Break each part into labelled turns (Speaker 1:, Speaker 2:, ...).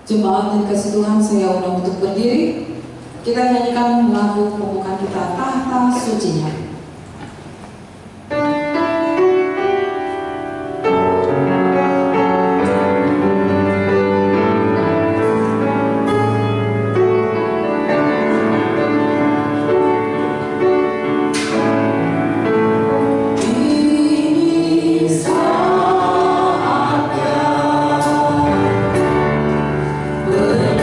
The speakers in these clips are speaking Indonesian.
Speaker 1: Jemaat yang kasih Tuhan, saya undang untuk berdiri. Kita nyanyikan lagu pembukaan kita, Tahta Sucinya.
Speaker 2: Berdiri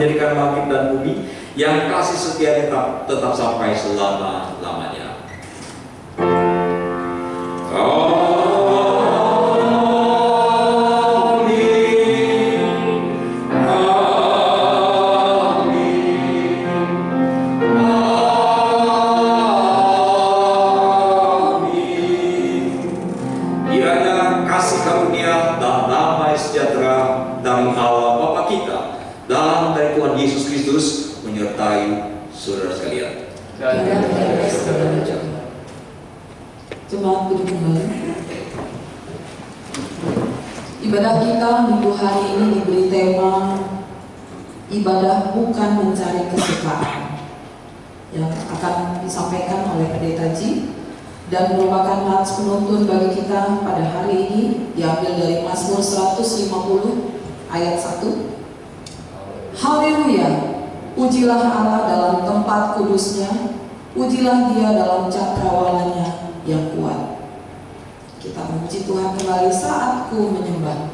Speaker 2: menjadikan langit dan bumi, yang kasih setianya tetap sampai selama-lamanya.
Speaker 1: Jemaat duduk kembali. Ibadah kita minggu hari ini diberi tema ibadah bukan mencari kesukaan, yang akan disampaikan oleh Pendeta Ji dan merupakan nats penuntun bagi kita pada hari ini, diambil dari Mazmur 150 ayat 1. Haleluya, pujilah Allah dalam tempat kudusnya, pujilah Dia dalam cakrawalanya yang kuat. Kita memuji Tuhan kembali saat ku menyembah.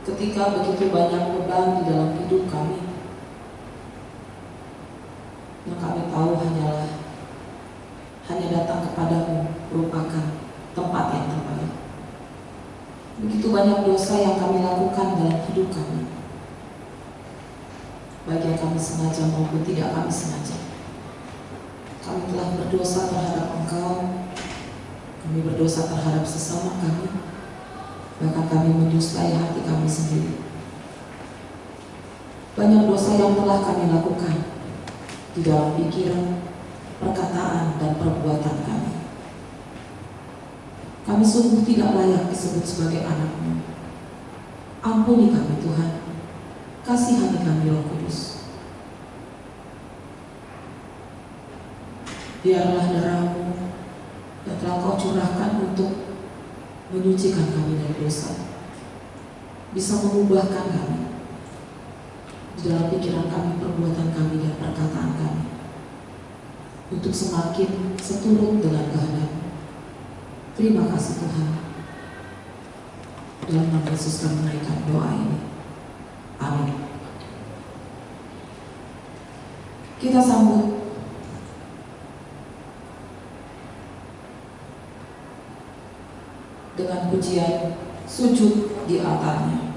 Speaker 1: ketika begitu banyak beban di dalam hidup kami, yang kami tahu hanya datang kepadamu merupakan tempat yang terbaik. Begitu banyak dosa yang kami lakukan dalam hidup kami, baik yang kami sengaja maupun tidak kami sengaja. Kami telah berdosa terhadap Engkau, kami berdosa terhadap sesama kami, bahkan kami mendustai hati kami sendiri. Banyak dosa yang telah kami lakukan di dalam pikiran, perkataan, dan perbuatan kami. Kami sungguh tidak layak disebut sebagai anak-Mu. Ampuni kami Tuhan, kasihani kami Roh Kudus. Biarlah darah-Mu yang telah Kau curahkan untuk menyucikan kami dari dosa bisa mengubahkan kami di dalam pikiran kami, perbuatan kami, dan perkataan kami untuk semakin seturut dengan kehendak-Mu. Terima kasih Tuhan. Dalam nama Yesus kami menaikkan doa ini. Amin. Kita sambut dengan pujian sujud di altarnya.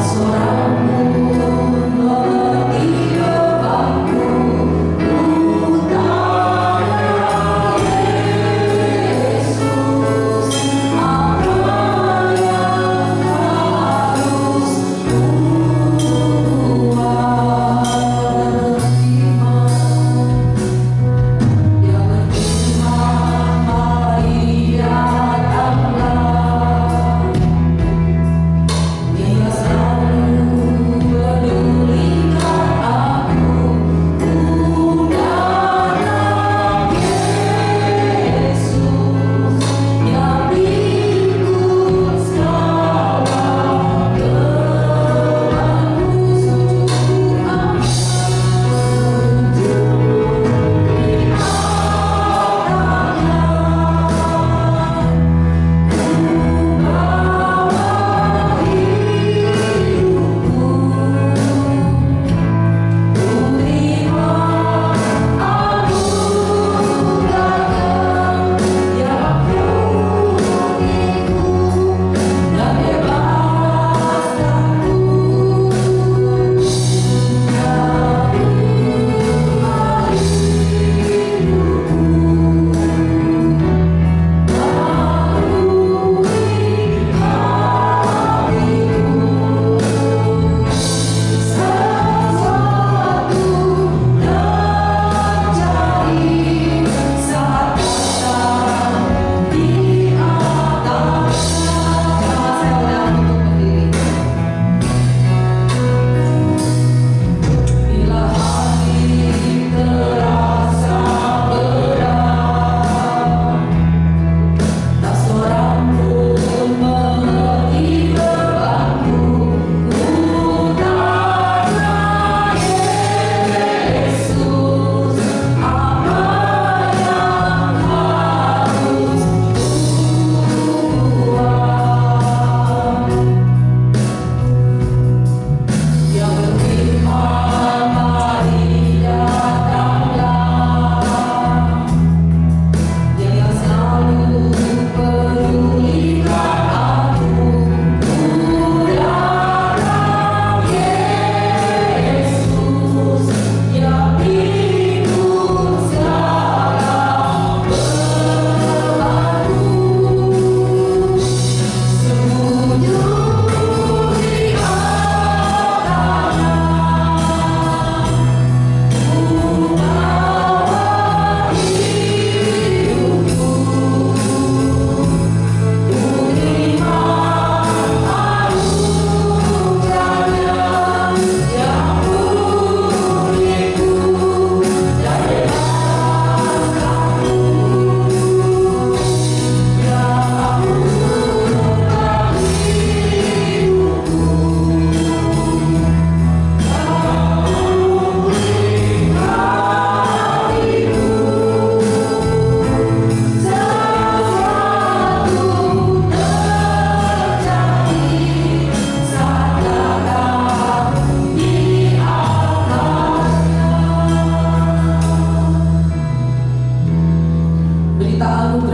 Speaker 3: Seorang pun mengerti bebanku.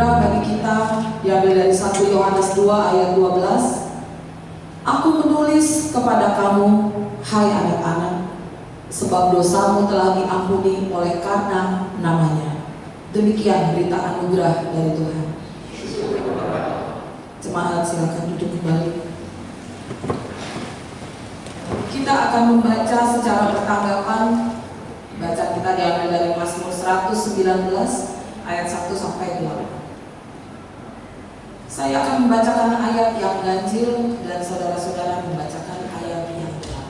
Speaker 1: anugerah bagi kita diambil dari 1 Yohanes 2 ayat 12. Aku menulis kepada kamu, hai anak-anak, sebab dosamu telah diampuni oleh karena namanya. Demikian berita anugerah dari Tuhan. Jemaat silakan duduk kembali. Kita akan membaca secara bertanggapan. Baca kita diambil dari Mazmur 119 ayat 1 sampai 8. Saya akan membacakan ayat yang ganjil dan saudara-saudara membacakan ayat yang genap.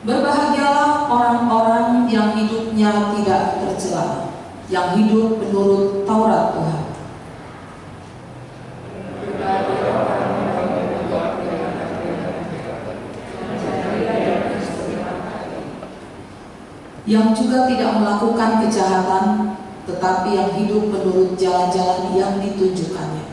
Speaker 1: Berbahagialah orang-orang yang hidupnya tidak tercela, yang hidup menurut Taurat Tuhan. Yang juga tidak melakukan kejahatan, tetapi yang hidup menurut jalan-jalan yang ditunjukkannya.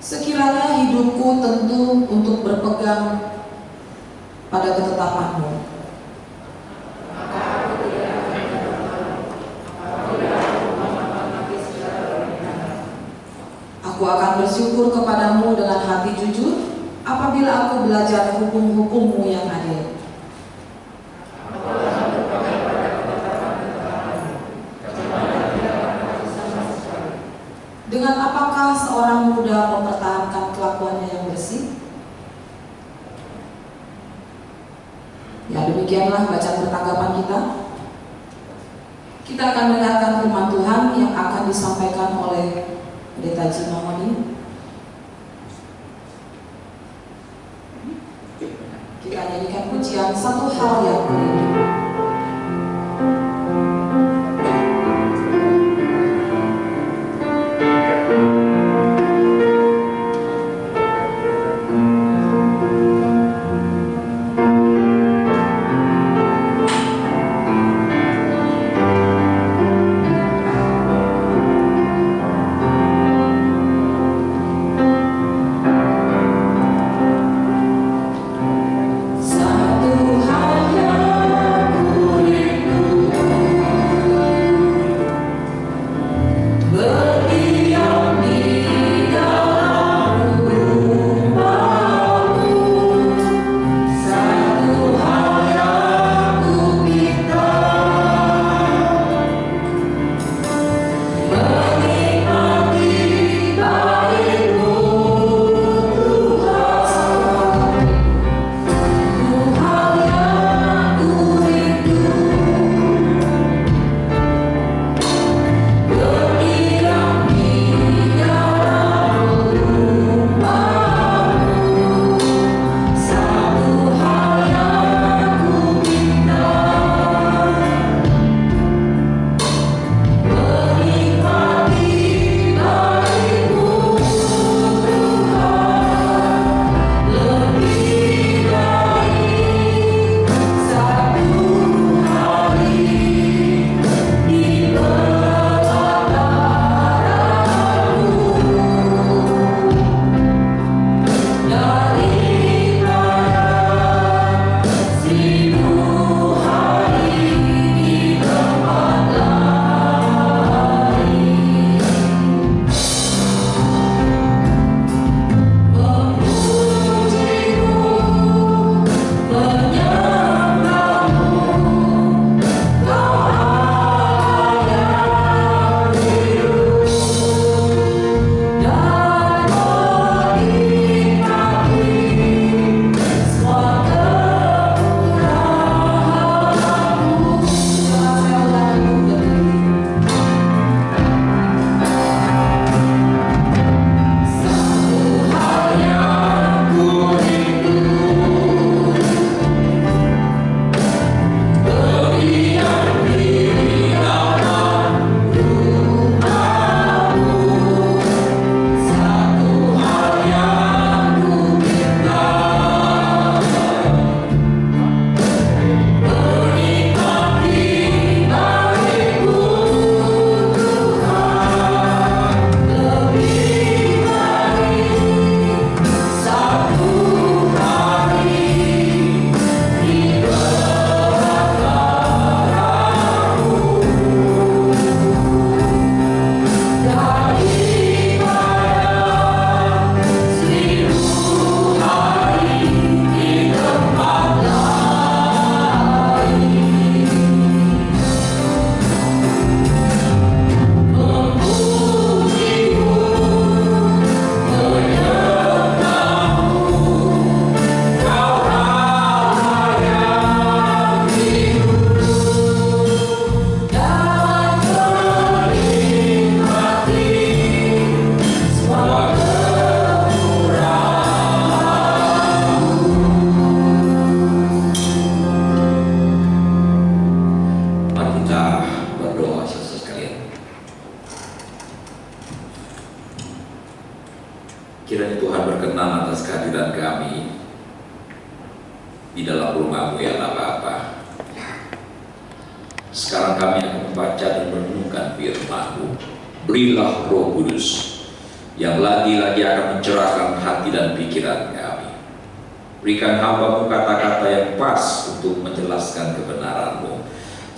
Speaker 1: Sekiranya hidupku tentu untuk berpegang pada ketetapanmu. Aku akan bersyukur kepadamu dengan hati jujur apabila aku belajar hukum-hukummu yang adil. Dengan apakah seorang muda mempertahankan kelakuannya yang bersih? Ya, demikianlah bacaan pertanggapan kita. Kita akan mendengarkan firman Tuhan yang akan disampaikan oleh Pendeta Ji Mahoni. Kita nyanyikan pujian Satu Hal Yang Merindu.
Speaker 3: Satu hal yang
Speaker 2: Kiranya Tuhan berkenan atas kehadiran kami di dalam rumah-Mu ya Bapa. Sekarang kami akan membaca dan merenungkan firman-Mu. Berilah Roh Kudus yang lagi-lagi akan mencerahkan hati dan pikiran kami. Berikan hamba-Mu kata-kata yang pas untuk menjelaskan kebenaran-Mu,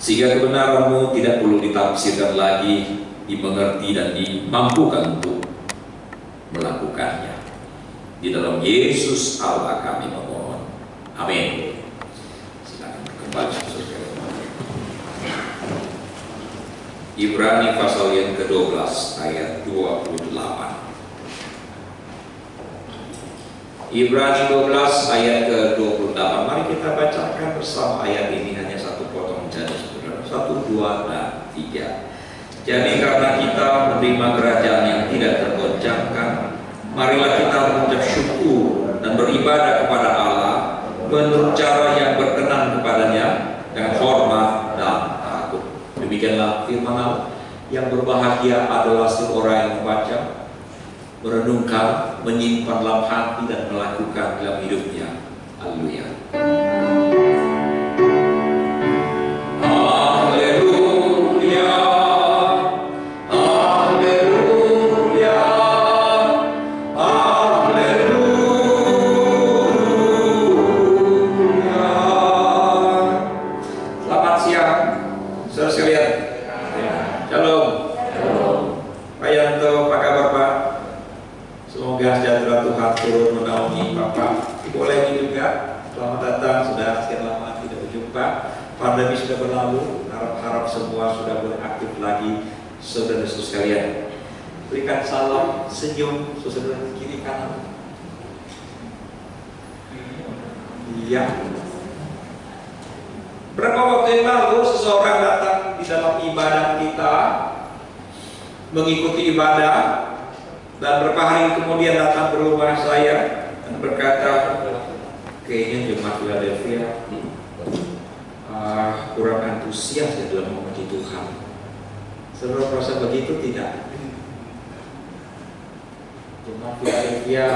Speaker 2: sehingga kebenaran-Mu tidak perlu ditafsirkan lagi, dimengerti dan dimampukan untuk melakukannya. Di dalam Yesus Allah kami memohon. Amin. Silakan kembali saudara. Ibrani pasal yang ke-12 ayat 28. Ibrani 12 ayat ke-28. Mari kita bacakan bersama ayat ini, hanya satu potong saja saudara. 1, 2, dan 3. Jadi karena kita menerima kerajaan yang tidak tergoncangkan, marilah kita mengucap syukur dan beribadah kepada Allah menurut cara yang berkenan kepadanya dengan hormat dan takut. Demikianlah firman Allah. Yang berbahagia adalah seorang yang membaca, merenungkan, menyimpan dalam hati dan melakukan dalam hidupnya. Haleluya. Pandemi sudah berlalu, harap semua sudah boleh aktif lagi. Saudara-saudara sekalian, berikan salam, senyum saudara kiri kanan. Iya. Berapa waktu yang lalu seseorang datang di dalam ibadah kita, mengikuti ibadah, dan beberapa hari kemudian datang ke rumah saya dan berkata, kayaknya jemaat Philadelphia kurang antusias ya dalam memuji Tuhan. Saudara merasa begitu tidak? Jemaat Philadelphia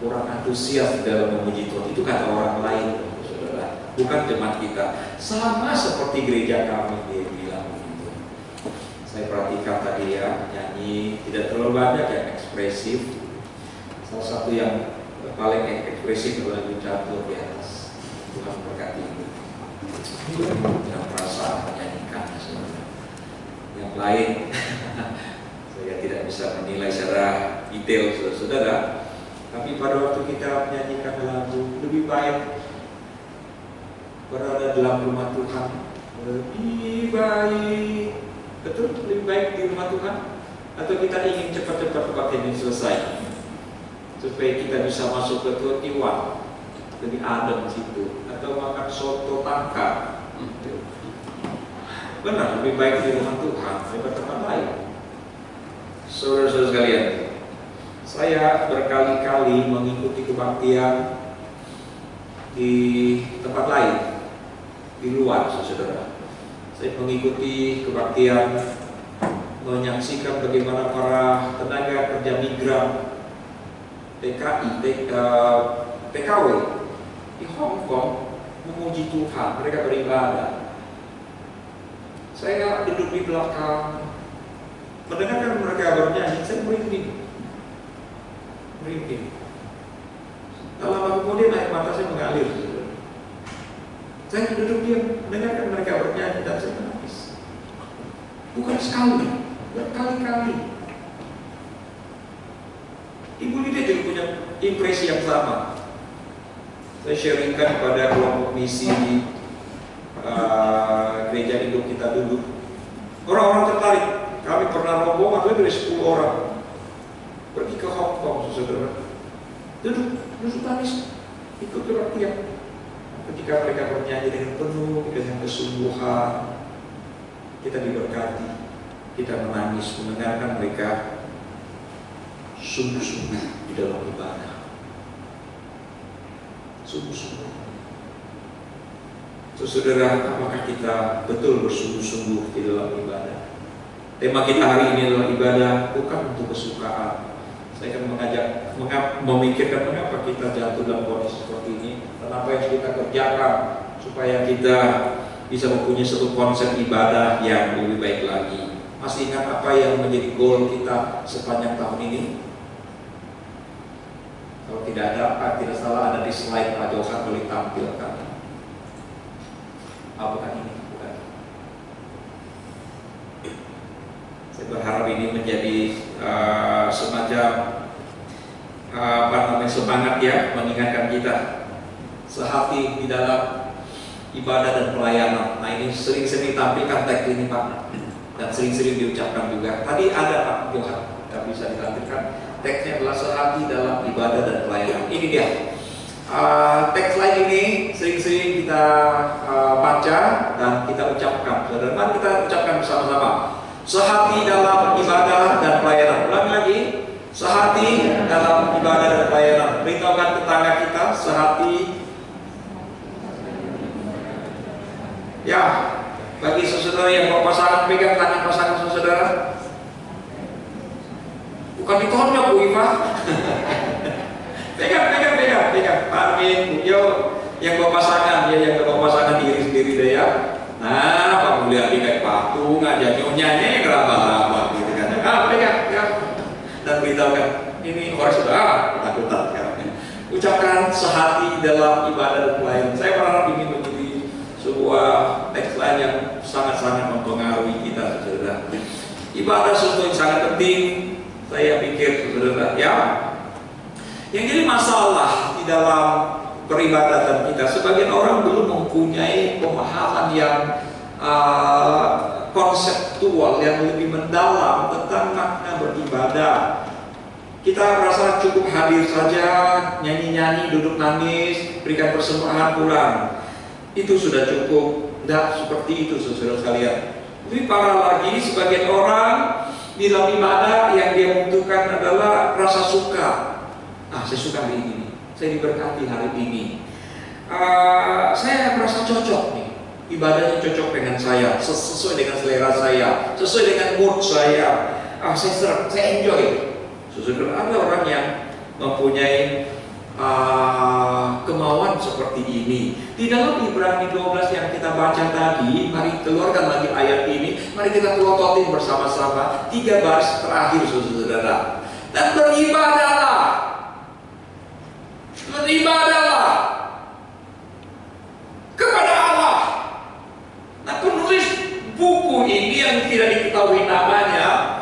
Speaker 2: kurang antusias dalam memuji Tuhan. Itu kata orang lain, saudara. Bukan jemaat kita. Sama seperti gereja kami, dia bilang begitu. Saya perhatikan tadi ya, nyanyi tidak terlalu banyak yang ekspresif. Salah satu yang paling ekspresif adalah jatuh di atas. Tuhan berkati itu. Yang perasaan menyanyikan sebenarnya. Yang lain saya tidak bisa menilai secara detail saudara. Tapi pada waktu kita menyanyikan lagu, lebih baik berada dalam rumah Tuhan, lebih baik, betul, lebih baik di rumah Tuhan, atau kita ingin cepat-cepat pakai ini selesai supaya kita bisa masuk ke 21 lebih adem situ, atau makan soto tangkar. Benar, lebih baik di rumah Tuhan daripada tempat lain. Saudara-saudara sekalian, saya berkali-kali mengikuti kebaktian di tempat lain, di luar, saudara. Saya mengikuti kebaktian, menyaksikan bagaimana para tenaga kerja migran, TKI, TKW di Hong Kong memuji Tuhan, mereka beribadah. Saya duduk di belakang, mendengarkan mereka bernyanyi, saya merinding. Lama kemudian air mata saya mengalir. Saya duduk diam, mendengarkan mereka bernyanyi dan saya menangis. Bukan sekali, berkali-kali. Ibu Lydia juga punya impresi yang sama. Saya sharingkan kepada kelompok misi di gereja induk kita dulu. Orang-orang tertarik. Kami pernah rombongan lebih dari 10 orang pergi ke Hong Kong, saudara. Duduk nangis, ikut kebaktian. Ketika mereka bernyanyi dengan penuh, dengan kesungguhan, kita diberkati. Kita menangis mendengarkan mereka sungguh-sungguh di dalam ibadah. Sungguh-sungguh. Saudara, apakah kita betul bersungguh-sungguh di dalam ibadah? Tema kita hari ini adalah ibadah bukan untuk kesukaan. Saya akan mengajak memikirkan mengapa kita jatuh dalam kondisi seperti ini, dan apa yang kita kerjakan supaya kita bisa mempunyai satu konsep ibadah yang lebih baik lagi. Masih ingat apa yang menjadi goal kita sepanjang tahun ini? Kalau tidak salah ada di slide Pak Johan, boleh tampilkan. Bukan ini, bukan. Saya berharap ini menjadi semacam semangat ya, mengingatkan kita sehati di dalam ibadah dan pelayanan. Nah, ini sering-sering ditampilkan teks ini Pak, dan sering-sering diucapkan juga. Tadi ada Pak Johan, tidak bisa ditampilkan. Teksnya adalah sehati dalam ibadah dan pelayanan. Ini dia. Teks lain ini sering-sering kita baca dan kita ucapkan. Saudara, mari kita ucapkan bersama-sama. Sehati dalam ibadah dan pelayanan. Ulangi lagi. Sehati dalam ibadah dan pelayanan. Beritahukan tetangga kita sehati. Ya, bagi saudara yang mau pasangan, pegang tangan pasangan saudara. Bukan ditonjok Bu Iva. pegang Pak Armin, Bu Yo, yang bawa pasangan, ya yang bawa pasangan diri sendiri deh ya. Nah, Pak Mulia kayak patung aja nyonyanya gerabah-gerabah gitu kan. Pegang ya. Dan beritahukan ini orang sudah ketakutan kan. Ucapkan sehati dalam ibadah dan pelayanan. Saya berharap ini menjadi sebuah teks lain yang sangat-sangat mempengaruhi kita, saudara. Ibadah sesuatu yang sangat penting. Saya pikir saudara ya, yang jadi masalah di dalam peribadatan kita, sebagian orang belum mempunyai pemahaman yang konseptual yang lebih mendalam tentang makna beribadah. Kita merasa cukup hadir saja, nyanyi-nyanyi, duduk nangis, berikan persembahan pulang, itu sudah cukup. Tidak seperti itu saudara sekalian. Lebih parah lagi, sebagian orang di dalam ibadah yang dia butuhkan adalah rasa suka. Saya suka hari ini, saya diberkati hari ini, saya merasa cocok nih, ibadahnya cocok dengan saya, sesuai dengan selera saya, sesuai dengan mood saya. Saya enjoy. Saudara, ada orang yang mempunyai kemauan seperti ini. Di dalam Ibrani 12 yang kita baca tadi, mari keluarkan lagi ayat ini, mari kita pelototin bersama-sama 3 baris terakhir saudara. Dan beribadahlah kepada Allah. Nah, penulis buku ini yang tidak diketahui namanya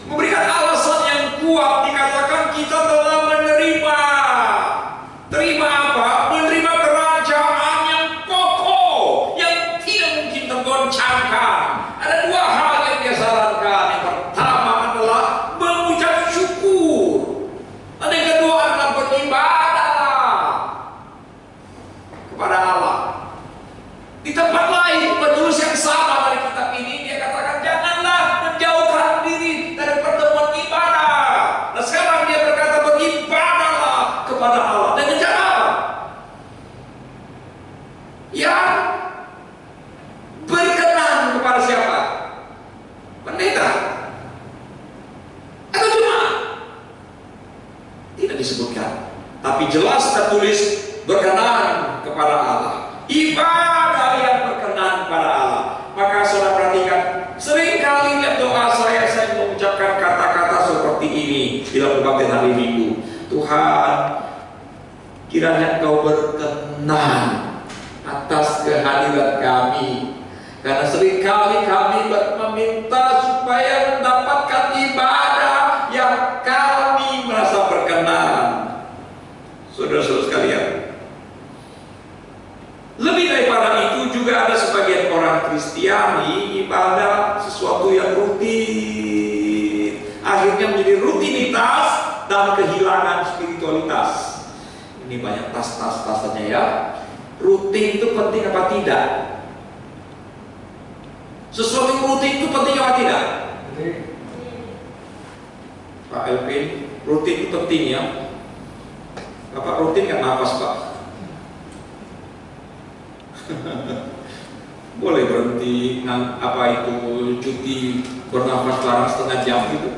Speaker 2: memberikan alasan yang kuat, dikatakan kita telah menerima. Terima apa? Menerima kerajaan yang kokoh, yang tidak mungkin tergoncangkan. Ada 2 hal yang dia sarankan. Yang pertama adalah mengucap syukur, dan yang kedua adalah beribadah kepada Allah. Di tempat lain penulis yang sama dari kitab ini dia katakan janganlah menjauhkan diri dari pertemuan ibadah. Nah, sekarang dia berkata beribadahlah kepada Allah. Dengan cara apa? Yang berkenan kepada siapa? Pendeta atau jemaat? Tidak disebutkan, tapi jelas tertulis berkenan kepada Allah. Ibadah yang berkenan kepada Allah. Maka saudara perhatikan, seringkali dalam doa saya mengucapkan kata-kata seperti ini di dalam kebaktian hari Minggu. Tuhan, kiranya Engkau berkenan atas kehadiran kami, karena seringkali kami meminta supaya mendapatkan ibadah yang kami merasa berkenan. Saudara-saudara sekalian, lebih daripada itu juga ada sebagian orang Kristiani ibadah sesuatu yang rutin, akhirnya menjadi rutinitas dan kehilangan spiritualitas. Ini banyak tas-tasnya ya. Rutin itu penting apa tidak? Sesuatu yang rutin itu penting apa tidak? Pak Elvin, rutin itu penting ya. Bapak rutin nggak nafas Pak? Boleh berhenti cuti bernafas barang setengah jam gitu.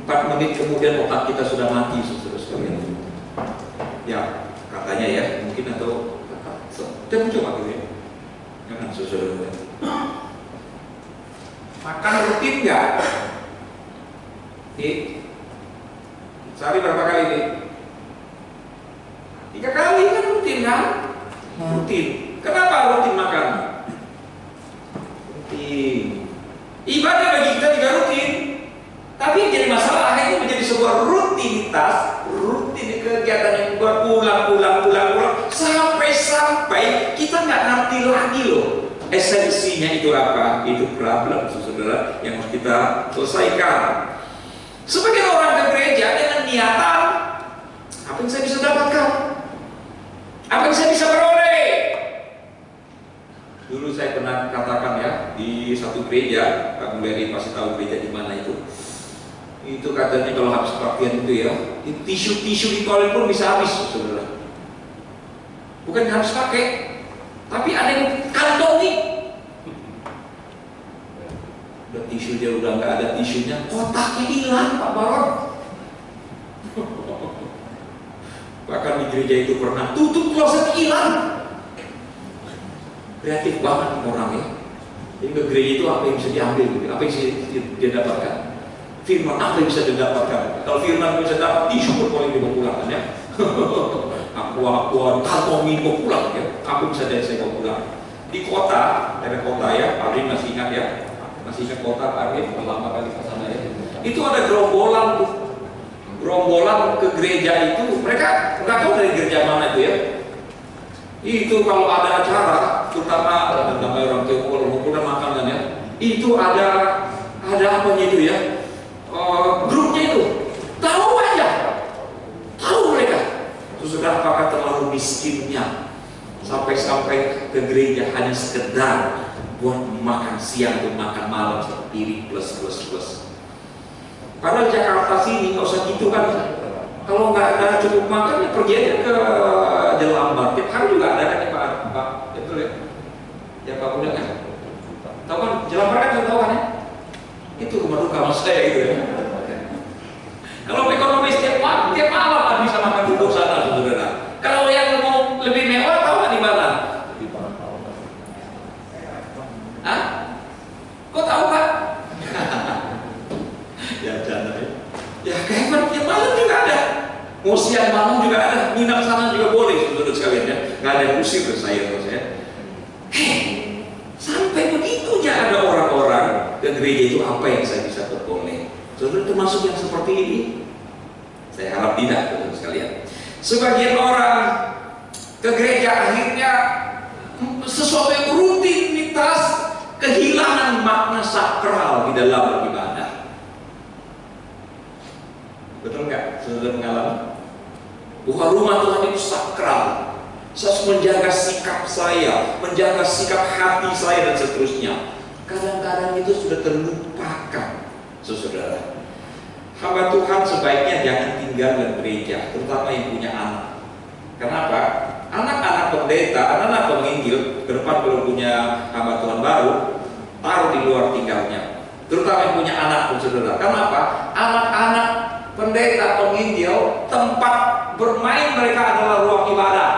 Speaker 2: 4 menit kemudian otak kita sudah mati, saudara sekalian. Ya, katanya ya, mungkin atau kita coba gitu ya. Jangan saudara. Makan rutin nggak? Sehari berapa kali nih? 3 kali kan rutin kan? Rutin. Kenapa rutin makan? Rutin. Ibadah bagi kita juga rutin. Tapi yang jadi masalah akhirnya menjadi sebuah rutinitas, rutin kegiatan yang berulang sampai kita nggak ngerti lagi loh esensinya itu apa. Itu problem, saudara, yang harus kita selesaikan. Sebagai orang ke gereja dengan niatan, apa yang saya bisa dapatkan? Apa yang saya bisa beroleh? Dulu saya pernah katakan ya, di satu gereja, Pak Mulyadi pasti tahu gereja di mana itu. Itu katanya kalau habis kebaktian itu ya, tisu di toilet pun bisa habis, saudara. Bukan harus pakai, tapi ada yang kantongi. Udah tisu dia udah nggak ada tisunya, kotaknya hilang, Pak Baron. Bahkan di gereja itu pernah tutup kloset hilang. Kreatif banget orang ya. Jadi ke gereja itu apa yang bisa diambil, apa yang bisa dia dapatkan? Firman apa yang bisa dia dapatkan? Kalau firman bisa dapat, tisu boleh dibawa pulang kan ya. Aku kantongi bawa pulang ya. Aku bisa dari saya bawa pulang. Di kota, daerah kota ya, Pak Arvin masih ingat ya. Masih ingat kota Pak Arvin, lama kali ke sana ya. Itu ada gerombolan tuh. Gerombolan ke gereja itu, mereka nggak tahu dari gereja mana itu ya. Itu kalau ada acara, terutama namanya orang Tionghoa, orang makan kan ya. Itu ada apanya itu ya. Grupnya itu tahu aja, tahu mereka. Sudah apakah terlalu miskinnya sampai ke gereja hanya sekedar buat makan siang dan makan malam satu piring plus. Padahal Jakarta sini nggak usah gitu kan. Kalau nggak cukup makan ya pergi aja ke Jelambar. Tiap hari juga ada kan ya Pak, betul ya? Ya Pak Bunda kan? Tahu kan Jelambar kan sudah tahu kan ya? Itu rumah duka mas saya gitu ya. Kalau ekonomi setiap malam bisa makan bubur sana, saudara. Kalau yang mau lebih mewah tahu nggak di mana? Hah? Kok tahu Pak? Ya jangan ya. Ya kayak tiap malam juga ada. Mau siang malam juga ada. Nginap sana juga boleh, saudara sekalian ya. Nggak ada yang usir ke saya terus ya. Sampai begitunya ada orang-orang ke gereja itu apa yang saya bisa peroleh? Saudara termasuk yang seperti ini? Saya harap tidak, saudara sekalian. Sebagian orang ke gereja akhirnya sesuatu yang rutinitas, kehilangan makna sakral di dalam beribadah. Betul nggak? Saudara mengalami? Bukan rumah Tuhan itu sakral. Saya harus menjaga sikap saya, menjaga sikap hati saya dan seterusnya. Kadang-kadang itu sudah terlupakan, saudara. Hamba Tuhan sebaiknya jangan tinggal di gereja, terutama yang punya anak. Kenapa? Anak-anak pendeta, anak-anak penginjil, ke depan kalau punya hamba Tuhan baru, taruh di luar tinggalnya. Terutama yang punya anak, saudara. Kenapa? Anak-anak pendeta penginjil, tempat bermain mereka adalah ruang ibadah.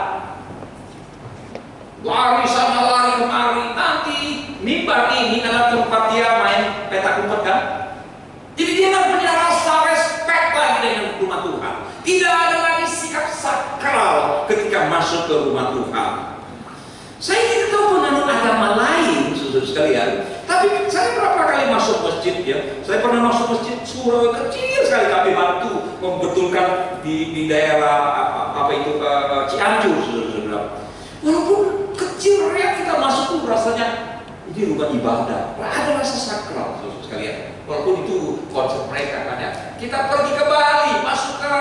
Speaker 2: Lari sana, lari kemari. Nanti mimbar ini adalah tempat dia main petak umpet kan? Jadi dia tidak punya rasa respect lagi dengan rumah Tuhan. Tidak ada lagi sikap sakral ketika masuk ke rumah Tuhan. Saya tidak tahu penanut agama lain, saudara sekalian. Tapi saya berapa kali masuk masjid ya? Saya pernah masuk masjid surau kecil sekali, kami bantu membetulkan di daerah apa itu Cianjur, saudara-saudara. Walaupun kecil reak kita masuk tuh rasanya ini rumah ibadah. Ada rasa sakral, saudara sekalian. Walaupun itu konsep mereka kan ya. Kita pergi ke Bali, masuk ke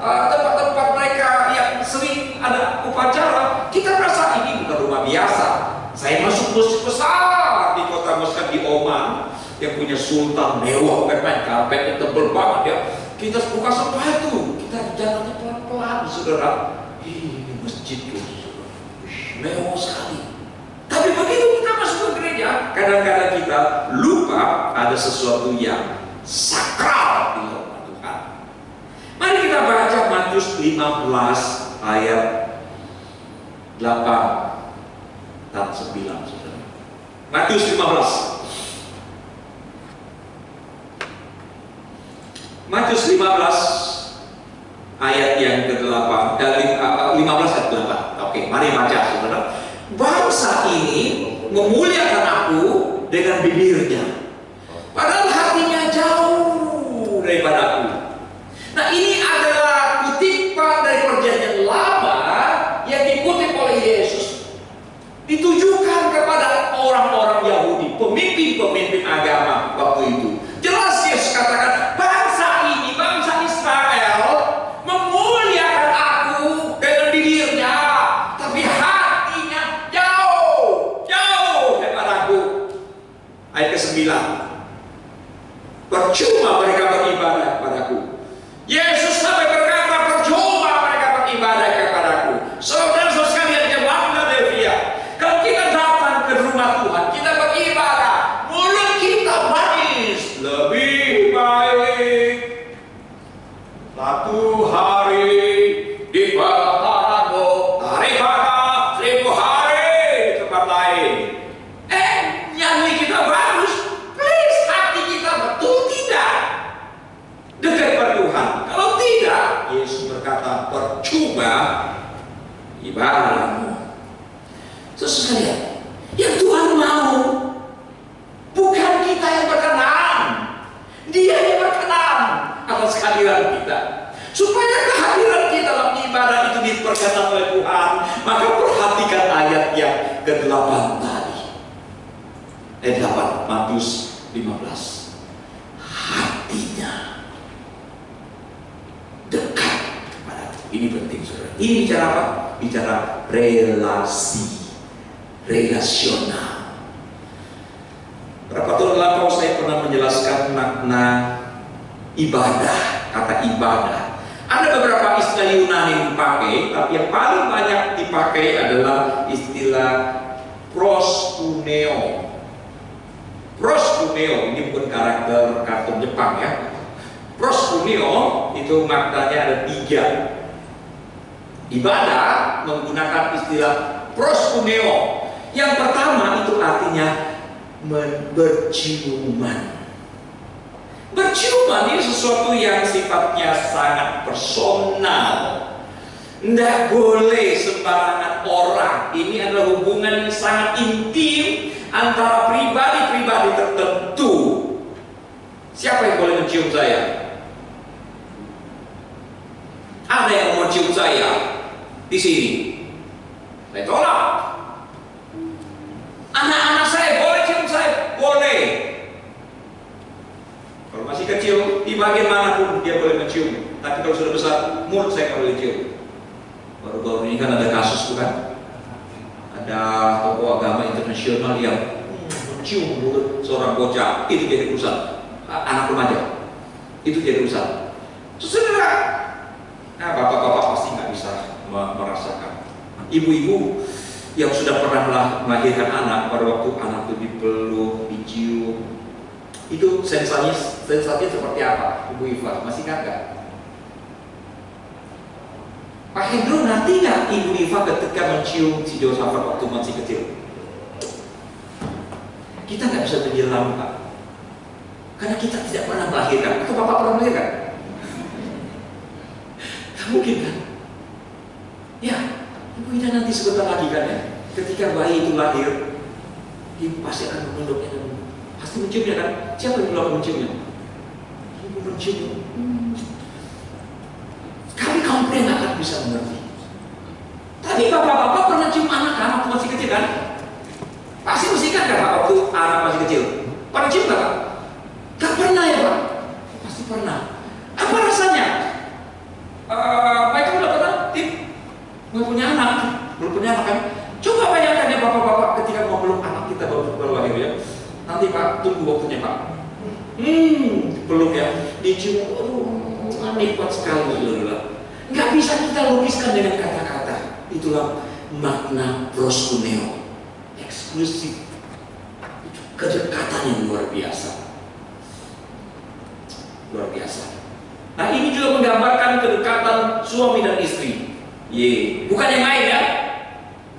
Speaker 2: tempat-tempat mereka yang sering ada upacara, kita merasa ini bukan rumah biasa. Saya masuk masjid besar di kota Muscat di Oman yang punya sultan mewah, main karpetnya tebel banget ya. Kita buka sepatu, kita jalannya pelan-pelan, saudara. Ini masjid tuh, mewah sekali. Tapi begitu kita masuk ke gereja, kadang-kadang kita lupa ada sesuatu yang sakral di dalam. Matius 15 ayat 8 dan 9, saudara. Matius 15. Matius 15 ayat yang ke-8, 15 ayat 8. Oke, mari baca, saudara. Bangsa ini memuliakan aku dengan bibirnya, padahal hatinya jauh daripada aku. Nah, ini adalah kutipan dari Perjanjian Lama yang dikutip oleh Yesus, ditujukan kepada orang-orang Yahudi, pemimpin-pemimpin agama waktu itu. Jelas Yesus katakan, bangsa ini, bangsa Israel, memuliakan aku dengan bibirnya, tapi hatinya jauh daripada aku. Ayat ke-9, percuma mereka beribadah kepadaku. Yesus sampai berkata, percuma mereka beribadah kepadaku. Saudara-saudara sekalian, jemaat Philadelphia, kalau kita datang ke rumah Tuhan, kita beribadah, mulut kita manis, lebih baik satu hari di pelataranmu daripada 1000 hari di tempat lain. Nyanyi kita bagus, please, hati kita betul tidak dekat pada Tuhan? Kalau tidak, Yesus berkata, percuma ibadahmu. Saudara sekalian, yang Tuhan mau bukan kita yang berkenan, Dia yang berkenan atas kehadiran kita. Supaya kehadiran kita dalam ibadah itu diperkenan oleh Tuhan, maka perhatikan ayat yang ke-8 tadi. Ayat 8, Matius 15. Hatinya dekat kepada aku. Ini penting, saudara. Ini bicara apa? Bicara relasi, relasional. Berapa tahun lalu saya pernah menjelaskan makna ibadah, kata ibadah. Ada beberapa istilah Yunani yang dipakai, tapi yang paling banyak dipakai adalah istilah proskuneo. Proskuneo ini bukan karakter kartun Jepang ya. Proskuneo itu maknanya ada 3. Ibadah menggunakan istilah proskuneo. Yang pertama itu artinya berciuman. Berciuman ini sesuatu yang sifatnya sangat personal. Tidak boleh sembarangan orang. Ini adalah hubungan yang sangat intim antara pribadi-pribadi tertentu. Siapa yang boleh mencium saya? Ada yang mau cium saya di sini? Saya tolak. Anak-anak saya boleh cium saya? Boleh. Kalau masih kecil, di bagian manapun dia boleh mencium. Tapi kalau sudah besar, mulut saya boleh cium. Baru-baru ini kan ada kasus, bukan? Ada tokoh agama internasional yang mencium mulut seorang bocah. Itu jadi urusan. Anak remaja. Itu jadi urusan. Saudara, nah, bapak-bapak pasti nggak bisa merasakan. Ibu-ibu yang sudah pernah melahirkan anak, pada waktu anak itu dipeluk, dicium, itu sensasinya seperti apa? Ibu Iva masih ingat nggak? Pak Hendro nanti nggak Ibu Iva ketika mencium si Josafat waktu masih kecil? Kita nggak bisa menjelam, Pak, karena kita tidak pernah melahirkan. Atau Bapak pernah melahirkan? Gak mungkin kan? Ya, Ibu Ida nanti sebentar lagi kan ya, ketika bayi itu lahir, ibu pasti akan menunduknya dan pasti menciumnya kan? Siapa yang belum menciumnya? Ibu mencium. Kami kaum pria nggak akan bisa mengerti. Tapi bapak-bapak pernah cium anak-anak waktu masih kecil kan? Pasti mesti kan Pak waktu anak masih kecil? Pernah cium nggak Pak? Gak pernah ya Pak? Pasti pernah. Apa rasanya? Mereka udah pernah tim? Belum punya anak kan? Coba bayangkan ya bapak-bapak ketika mau peluk anak kita baru lahir ya. Nanti Pak, tunggu waktunya Pak. Peluk ya, dicium, nikmat sekali saudara. Nggak bisa kita lukiskan dengan kata-kata. Itulah makna proskuneo, eksklusif, kedekatan yang luar biasa. Luar biasa. Nah, ini juga menggambarkan kedekatan kedekatan suami dan istri. Bukan yang lain ya.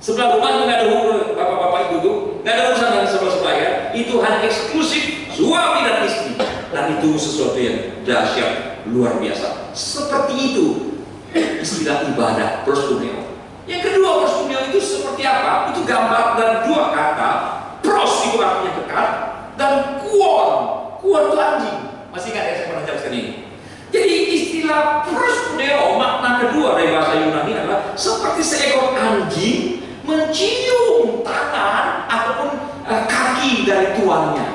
Speaker 2: Sebelah rumah itu nggak ada hubungan, bapak-bapak ibu, nggak ada urusan dengan sebelah ya. Itu hanya eksklusif suami dan istri. Dan itu sesuatu yang dahsyat, luar biasa. Seperti itu istilah ibadah proskuneo. Yang kedua, proskuneo itu seperti apa? Itu gambar dan dua kata. Pros itu artinya dekat, dan kuon itu anjing. Masih ingat ya saya pernah jelaskan ini? Jadi istilah proskuneo makna kedua dari bahasa Yunani adalah seperti seekor anjing mencium tangan ataupun kaki dari tuannya.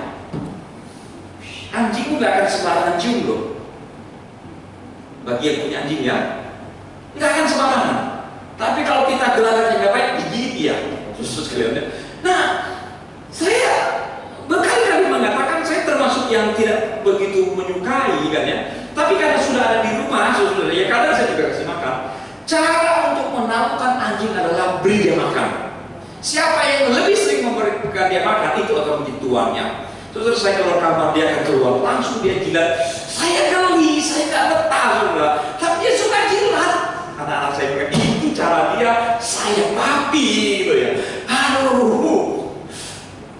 Speaker 2: Anjing nggak akan sembarangan cium loh. Bagi yang punya anjing ya, nggak akan sembarangan. Tapi kalau kita gelagatnya nggak baik, digigit dia. Khusus kalian. Nah, saya berkali-kali mengatakan saya termasuk yang tidak begitu menyukai kan ya. Tapi karena sudah ada di rumah, saudara, ya kadang saya juga kasih makan. Cara untuk menaklukkan anjing adalah beri dia makan. Siapa yang lebih sering memberikan dia makan, itu akan menjadi tuannya. Saudara, saya keluar kamar, dia akan keluar, langsung dia jilat. Saya geli, saya nggak betah, saudara. Tapi dia suka jilat. Anak-anak saya bilang, itu cara dia, saya papi gitu ya. Aduh.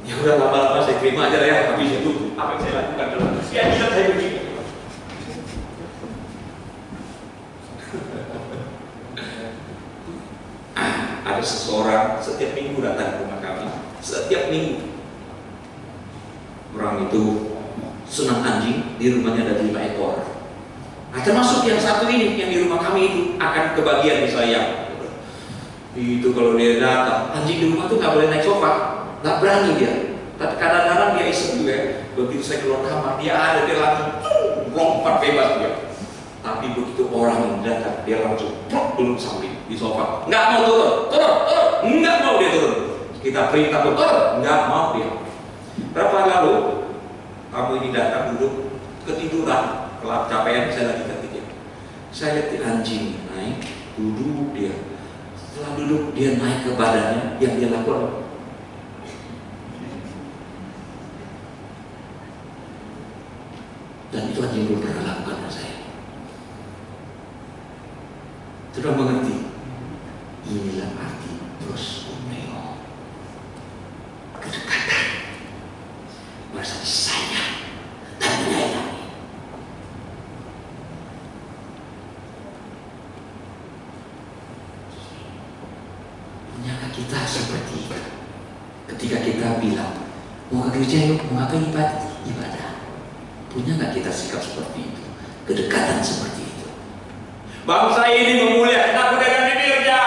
Speaker 2: Ya udah, lama-lama saya terima aja ya. Habis itu apa yang saya lakukan adalah ya jilat saya begini. Ada seseorang setiap minggu datang ke rumah kami. Setiap minggu orang itu senang anjing, di rumahnya ada 5 ekor. Nah, termasuk yang satu ini yang di rumah kami itu akan kebagian di saya. Itu kalau dia datang, anjing di rumah tuh nggak boleh naik sofa, nggak berani dia. Tapi kadang-kadang dia iseng juga. Begitu saya keluar kamar, dia ada, dia langsung lompat bebas dia. Tapi begitu orang yang datang, dia langsung duduk samping di sofa. Nggak mau turun, nggak mau dia turun. Kita perintah turun, nggak mau dia. Berapa lalu kamu ini datang duduk ketiduran, kelap capean, saya lagi ketik. Saya lihat anjing naik, duduk dia. Setelah duduk dia naik ke badannya, yang dia lakukan. Dan itu anjing belum pernah lakukan sama saya. Sudah mengerti? Inilah arti proskuneo. Kedekatan bersama saya dan menyayangi. Punyakah kita seperti itu? Ketika kita bilang mau ke gereja yuk, mau ngapain ibadah? Punya nggak kita sikap seperti itu? Kedekatan seperti itu? Bangsa ini memuliakan aku dengan bibirnya,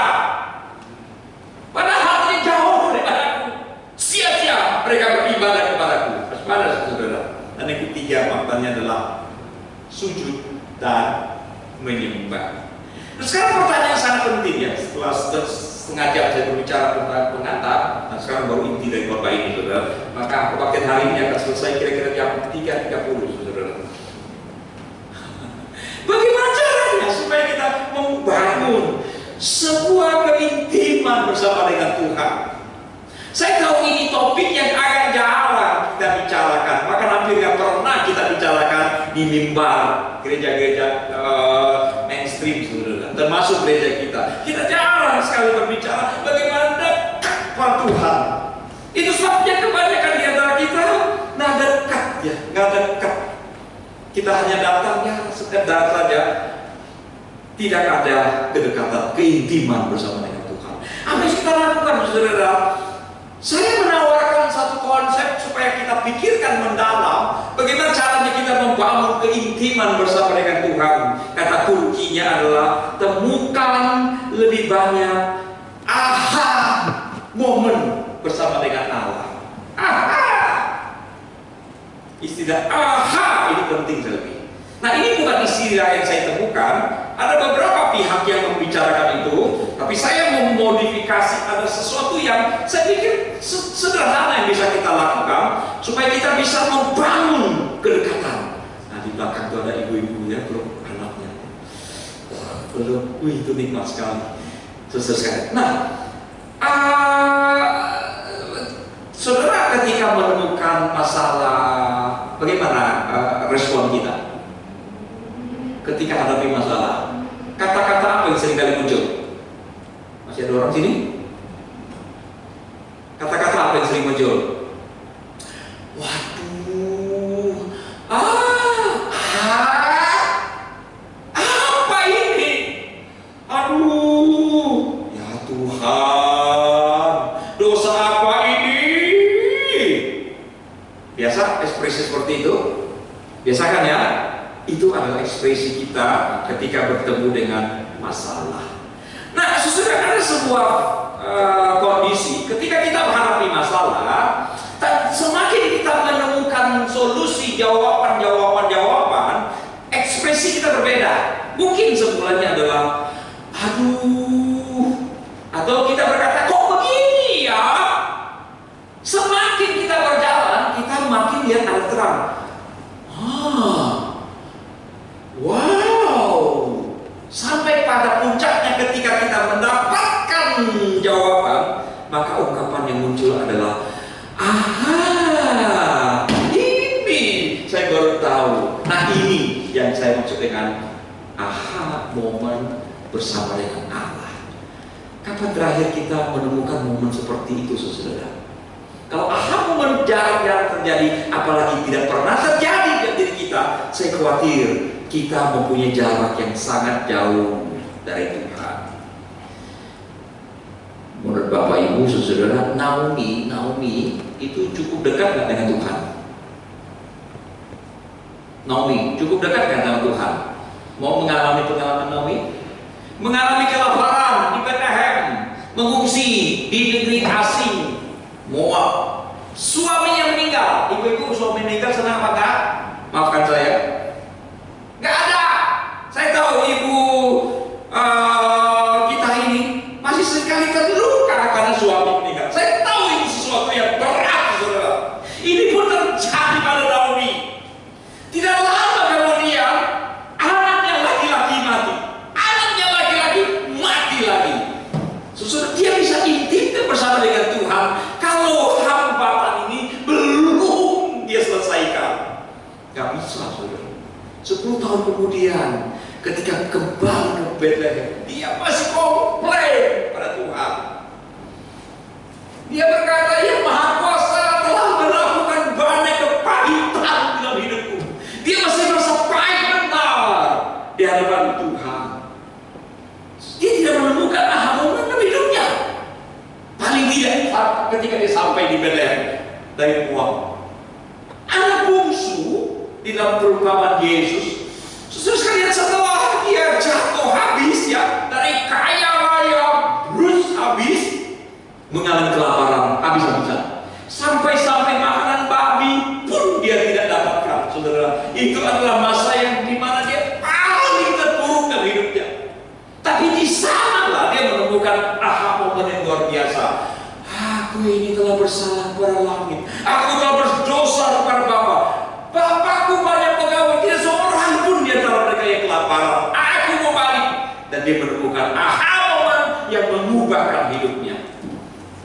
Speaker 2: padahal ini jauh daripadaku. Sia-sia mereka beribadah kepadaku. Waspada saudara. Dan yang ketiga maknanya adalah sujud dan menyembah. Nah, sekarang pertanyaan yang sangat penting ya. Setelah setengah jam saya berbicara tentang pengantar, nah sekarang baru inti dari khotbah ini, saudara. Maka kebaktian hari ini akan selesai kira-kira jam 3.30, saudara. Bagaimana caranya supaya kita membangun sebuah keintiman bersama dengan Tuhan? Saya tahu ini topik yang agak jarang kita bicarakan, bahkan hampir nggak pernah kita bicarakan di mimbar gereja-gereja mainstream, saudara, termasuk gereja kita. Kita jarang sekali berbicara bagaimana dekat pada Tuhan. Itu sebabnya kebanyakan di antara kita nggak dekat ya, nggak dekat. Kita hanya datang ya sekedar saja, tidak ada kedekatan, keintiman bersama dengan Tuhan. Apa yang kita lakukan, saudara? Saya menawarkan satu konsep supaya kita pikirkan mendalam bagaimana caranya kita membangun keintiman bersama dengan Tuhan. Kata kuncinya adalah temukan lebih banyak aha momen bersama dengan Allah. Aha. Istilah aha ini penting sekali. Nah, ini bukan istilah yang saya temukan. Ada beberapa pihak yang membicarakan itu, tapi saya memodifikasi. Ada sesuatu yang saya pikir sederhana yang bisa kita lakukan supaya kita bisa membangun kedekatan. Nah, di belakang itu ada ibu-ibu ya, belum anaknya. Belum, itu nikmat sekali. Selesai. Nah, saudara ketika menemukan masalah, bagaimana respon kita ketika hadapi masalah? Katakan muncul? Masih ada orang sini? Kata-kata apa yang sering muncul? Waduh, apa ini? Aduh, ya Tuhan, dosa apa ini? Biasa ekspresi seperti itu? Biasa kan ya? Itu adalah ekspresi kita ketika bertemu dengan masalah. Nah, sesudah ada sebuah kondisi ketika kita menghadapi masalah, semakin kita menemukan solusi, jawaban, ekspresi kita berbeda. Mungkin semulanya adalah aduh, atau kita berkata kok begini ya. Semakin kita berjalan, kita makin lihat ada terang. Wow, sampai pada puncaknya ketika kita mendapatkan jawaban, maka ungkapan yang muncul adalah ini saya baru tahu. Nah, ini yang saya maksud dengan aha momen bersama dengan Allah. Kapan terakhir kita menemukan momen seperti itu, saudara? Kalau aha momen jarang-jarang terjadi, apalagi tidak pernah terjadi di diri kita, saya khawatir kita mempunyai jarak yang sangat jauh dari Tuhan. Menurut Bapak Ibu, saudara, Naomi itu cukup dekat nggak dengan Tuhan? Naomi cukup dekat nggak dengan Tuhan? Mau mengalami pengalaman Naomi? Mengalami kelaparan di Bethlehem, mengungsi di negeri asing Moab. Suaminya meninggal. Ibu-ibu, suami meninggal senang apa enggak? Maafkan saya. Nggak ada. Saya tahu ibu kita ini masih sekali terluka karena suami meninggal. Saya tahu ini sesuatu yang berat, saudara. Ini pun terjadi pada Naomi. Tidak lama kemudian anaknya laki-laki mati. Anaknya laki-laki mati lagi. Saudara, dia bisa intim bersama dengan Tuhan kalau hambatan ini belum dia selesaikan. Gak bisa, saudara. 10 tahun kemudian ketika kembali ke Bethlehem, dia masih komplain pada Tuhan. Dia berkata, "Ya Maha Kuasa telah melakukan banyak kepahitan dalam hidupku." Dia masih merasa pahit benar di hadapan Tuhan. Dia tidak menemukan aha momen dalam hidupnya. Paling tidak ketika dia sampai di Bethlehem dari Moab, anak bungsu di dalam perumpamaan Yesus. Saudara sekalian, setelah dia jatuh habis ya, dari kaya raya terus habis, mengalami kelaparan habis-habisan, sampai makanan babi pun dia tidak dapatkan. Saudara, itu adalah masa yang dimana dia paling terpuruk dalam hidupnya. Tapi di sanalah dia menemukan aha momen yang luar biasa. Aku ini telah bersalah kepada langit, aku telah berdosa kepada Bapa. Bapakku banyak pegawai, tidak seorang pun di antara mereka yang kelaparan. Aku mau balik. Dan dia menemukan aha momen yang mengubahkan hidupnya.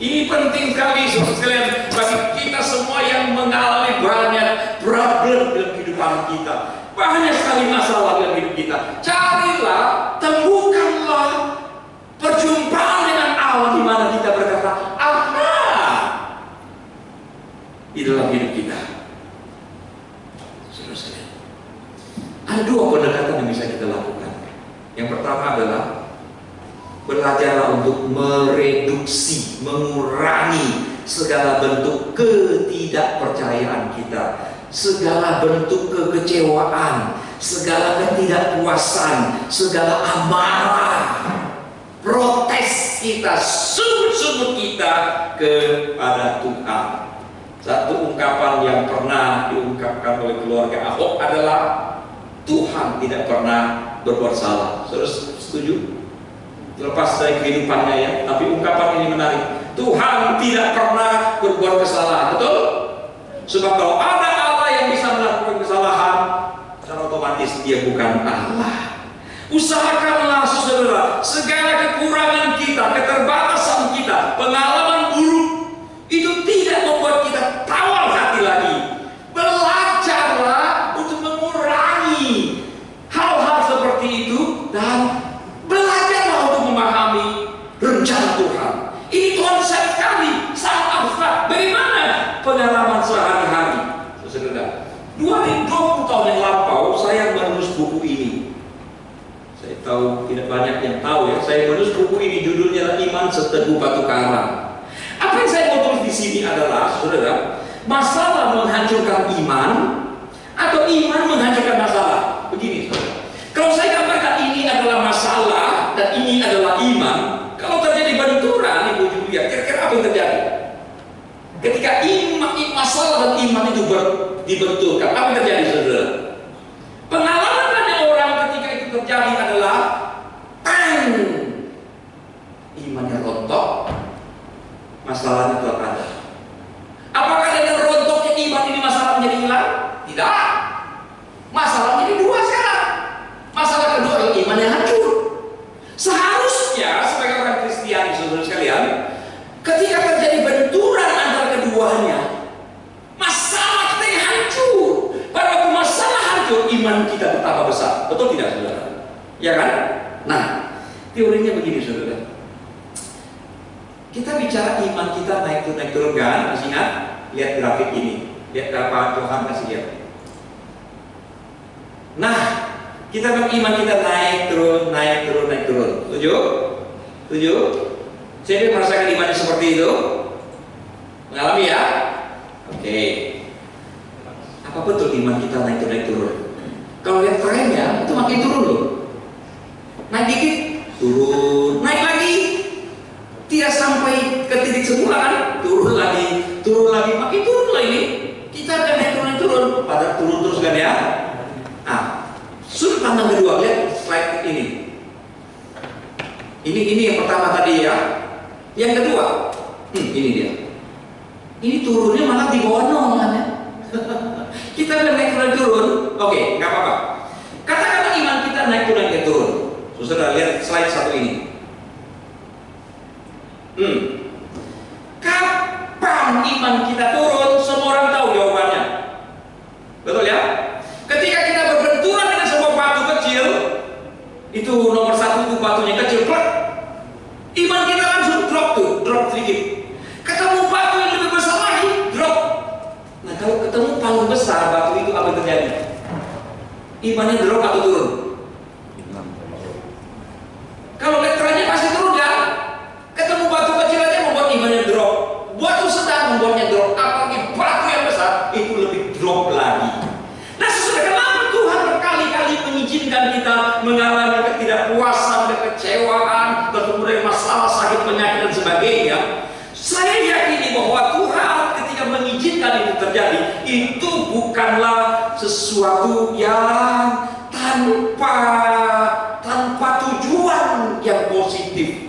Speaker 2: Ini penting sekali, saudara sekalian, bagi kita semua yang mengalami banyak problem dalam kehidupan kita, banyak sekali masalah dalam hidup kita. Carilah, temukanlah perjumpaan dengan Allah di mana kita berkata, aha, di dalam hidup kita. Ada 2 pendekatan yang bisa kita lakukan. Yang pertama adalah belajarlah untuk mereduksi, mengurangi segala bentuk ketidakpercayaan kita, segala bentuk kekecewaan, segala ketidakpuasan, segala amarah, protes kita, sungut-sungut kita kepada Tuhan. Satu ungkapan yang pernah diungkapkan oleh keluarga Ahok adalah Tuhan tidak pernah berbuat salah. Saudara setuju? Lepas dari kehidupannya ya, tapi ungkapan ini menarik. Tuhan tidak pernah berbuat kesalahan, betul? Sebab kalau ada Allah yang bisa melakukan kesalahan, secara otomatis dia bukan Allah. Usahakanlah saudara, segala kekurangan kita, keterbatasan kita, pengalaman buruk itu tidak membuat kita tawar hati lagi. Belajarlah untuk mengurangi hal-hal seperti itu dan belajarlah untuk tidak banyak yang tahu ya. Saya menulis buku ini, judulnya Iman Seteguh Batu Karang. Apa yang saya mau tulis di sini adalah, saudara, masalah menghancurkan iman atau iman menghancurkan masalah. Begini, saudara. Kalau saya gambarkan ini adalah masalah dan ini adalah iman, kalau terjadi benturan, Ibu Julia, kira-kira apa yang terjadi? Ketika masalah dan iman itu dibenturkan, apa yang terjadi, saudara? Pengalaman banyak orang ketika itu terjadi adalah imannya rontok, masalahnya telah ada. Apakah dengan rontoknya iman ini masalah menjadi hilang? Tidak. Masalah jadi dua sekarang. Masalah kedua adalah iman yang hancur. Seharusnya sebagai orang Kristiani, saudara sekalian, ketika terjadi benturan antara keduanya, masalah kita yang hancur. Pada waktu masalah hancur, iman kita betapa besar. Betul tidak, saudara? Ya kan? Nah, teorinya begini, saudara. Kita bicara iman kita naik turun kan? Masih ingat? Lihat grafik ini. Lihat Pak Johan kasih lihat. Nah, kita bilang iman kita naik turun. Setuju? Setuju? Saya merasakan imannya seperti itu. Mengalami ya? Oke. Apa betul iman kita naik turun? Kalau lihat trennya, itu makin turun loh. Naik dikit, turun, naik lagi. Tidak sampai ke titik semula kan? Turun lagi, makin turun lah ini. Kita akan naik turun, pada turun terus kan ya? Nah, sudut pandang kedua, lihat slide ini. Ini yang pertama tadi ya. Yang kedua, ini dia. Ini turunnya malah di bawah nol kan ya? Kita udah naik turun, oke, nggak apa-apa. Katakanlah iman kita naik turun. Saudara lihat slide satu ini. Kapan iman kita turun? Semua orang tahu jawabannya. Betul ya? Ketika kita berbenturan dengan sebuah batu kecil, itu nomor satu, itu batunya kecil, plak. Iman kita langsung drop sedikit. Ketemu batu yang lebih besar lagi, drop. Nah, kalau ketemu paling besar batu itu apa yang terjadi? Imannya drop atau turun? Kalau letternya pasti turun ya. Ketemu batu kecil aja membuat imannya drop. Batu sedang membuatnya drop. Apalagi batu yang besar itu lebih drop lagi. Nah, sesudah kenapa Tuhan berkali-kali mengizinkan kita mengalami ketidakpuasan, kekecewaan, kemudian masalah sakit, penyakit dan sebagainya? Saya yakini bahwa Tuhan ketika mengizinkan itu terjadi, itu bukanlah sesuatu yang tanpa tujuan yang positif.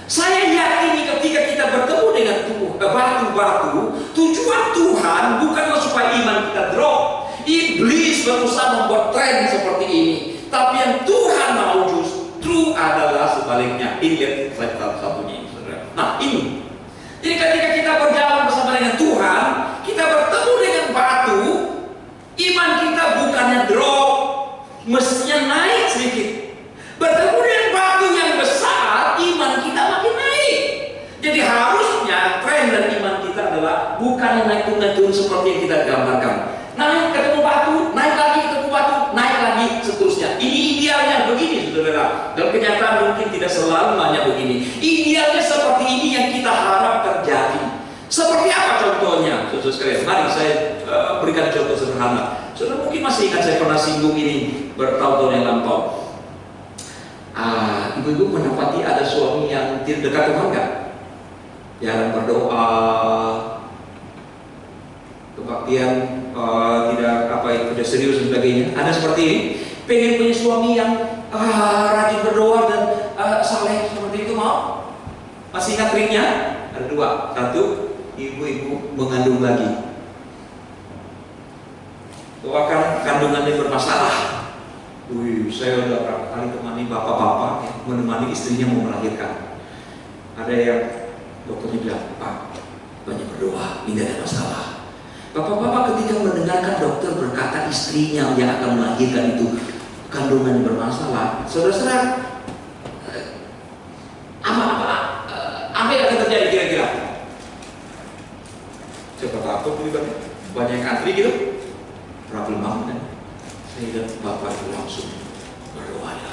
Speaker 2: Saya yakini ketika kita bertemu dengan batu-batu, tujuan Tuhan bukanlah supaya iman kita drop. Iblis berusaha membuat tren seperti ini, tapi yang Tuhan mau justru adalah sebaliknya. Ini lihat slide satunya, saudara. Nah, ini. Jadi ketika kita berjalan bersama dengan Tuhan, kita bertemu dengan batu, iman kita bukannya drop, mestinya naik sedikit. Bertemu dengan batu yang besar, iman kita makin naik. Jadi harusnya tren dan iman kita adalah bukan naik turun seperti yang kita gambarkan. Naik ketemu batu, naik lagi ketemu batu, naik lagi seterusnya. Ini idealnya begini, saudara. Dalam kenyataan mungkin tidak selalu banyak begini. Idealnya seperti ini yang kita harap terjadi. Seperti apa contohnya, saudara sekalian? Mari saya berikan contoh sederhana. Saudara mungkin masih ingat saya pernah singgung ini bertahun-tahun yang lampau. Ibu-ibu mendapati ada suami yang tidak dekat Tuhan nggak? Jarang berdoa, kebaktian tidak serius dan sebagainya. Ada seperti ini. Pengen punya suami yang rajin berdoa dan saleh seperti itu mau? Masih ingat triknya? Ada dua. Satu, ibu-ibu mengandung lagi. Doakan kandungannya bermasalah. Saya udah berapa kali temani bapak-bapak ya, menemani istrinya mau melahirkan. Ada yang dokternya bilang, Pak, banyak berdoa, ini gak ada masalah. Bapak-bapak ketika mendengarkan dokter berkata istrinya yang akan melahirkan itu kandungan bermasalah, saudara-saudara, apa yang akan terjadi kira-kira? Siapa takut banyak yang antri gitu, problem banget kan? Saya lihat bapak itu langsung berdoa ya.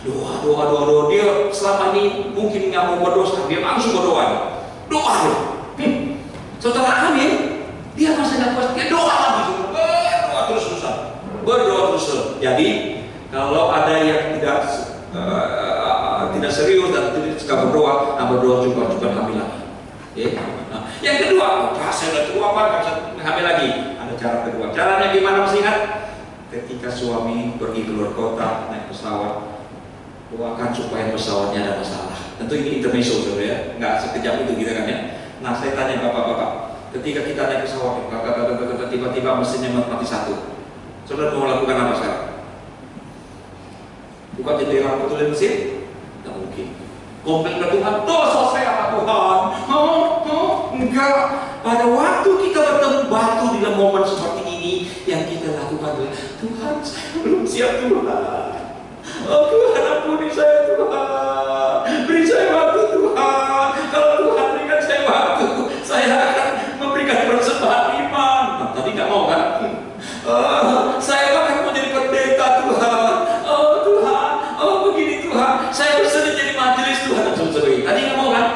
Speaker 2: Doa. Dia selama ini mungkin nggak mau berdoa, dia langsung berdoa. Doa. Setelah hamil, dia masih nggak puas, dia doa lagi. Berdoa terus. Jadi kalau ada yang tidak serius dan tidak suka berdoa, berdoa coba hamil lagi. Nah, yang kedua, saya udah tua Pak, nggak bisa hamil lagi. Ada cara kedua. Caranya gimana masih ingat? Ketika suami pergi keluar kota naik pesawat, doakan supaya pesawatnya ada masalah. Tentu ini intermezzo saudara ya, nggak sekejap itu gitu kan ya. Nah saya tanya bapak-bapak, ketika kita naik pesawat, tiba-tiba mesinnya mati satu, saudara mau lakukan apa sekarang? Buka jendela, betulin mesin? Tidak mungkin. Komplain ke Tuhan, dosa saya apa Tuhan? Enggak. Pada waktu kita bertemu batu di dalam momen seperti ini, yang kita lakukan adalah, Tuhan saya belum siap Tuhan. Oh Tuhan ampuni saya Tuhan. Beri saya waktu Tuhan. Kalau Tuhan berikan saya waktu, saya akan memberikan persembahan iman. Nah, tadi nggak mau kan? Saya akan menjadi pendeta Tuhan. Oh Tuhan, begini Tuhan. Saya bersedia jadi majelis Tuhan dan sebagainya. Tadi nggak mau kan?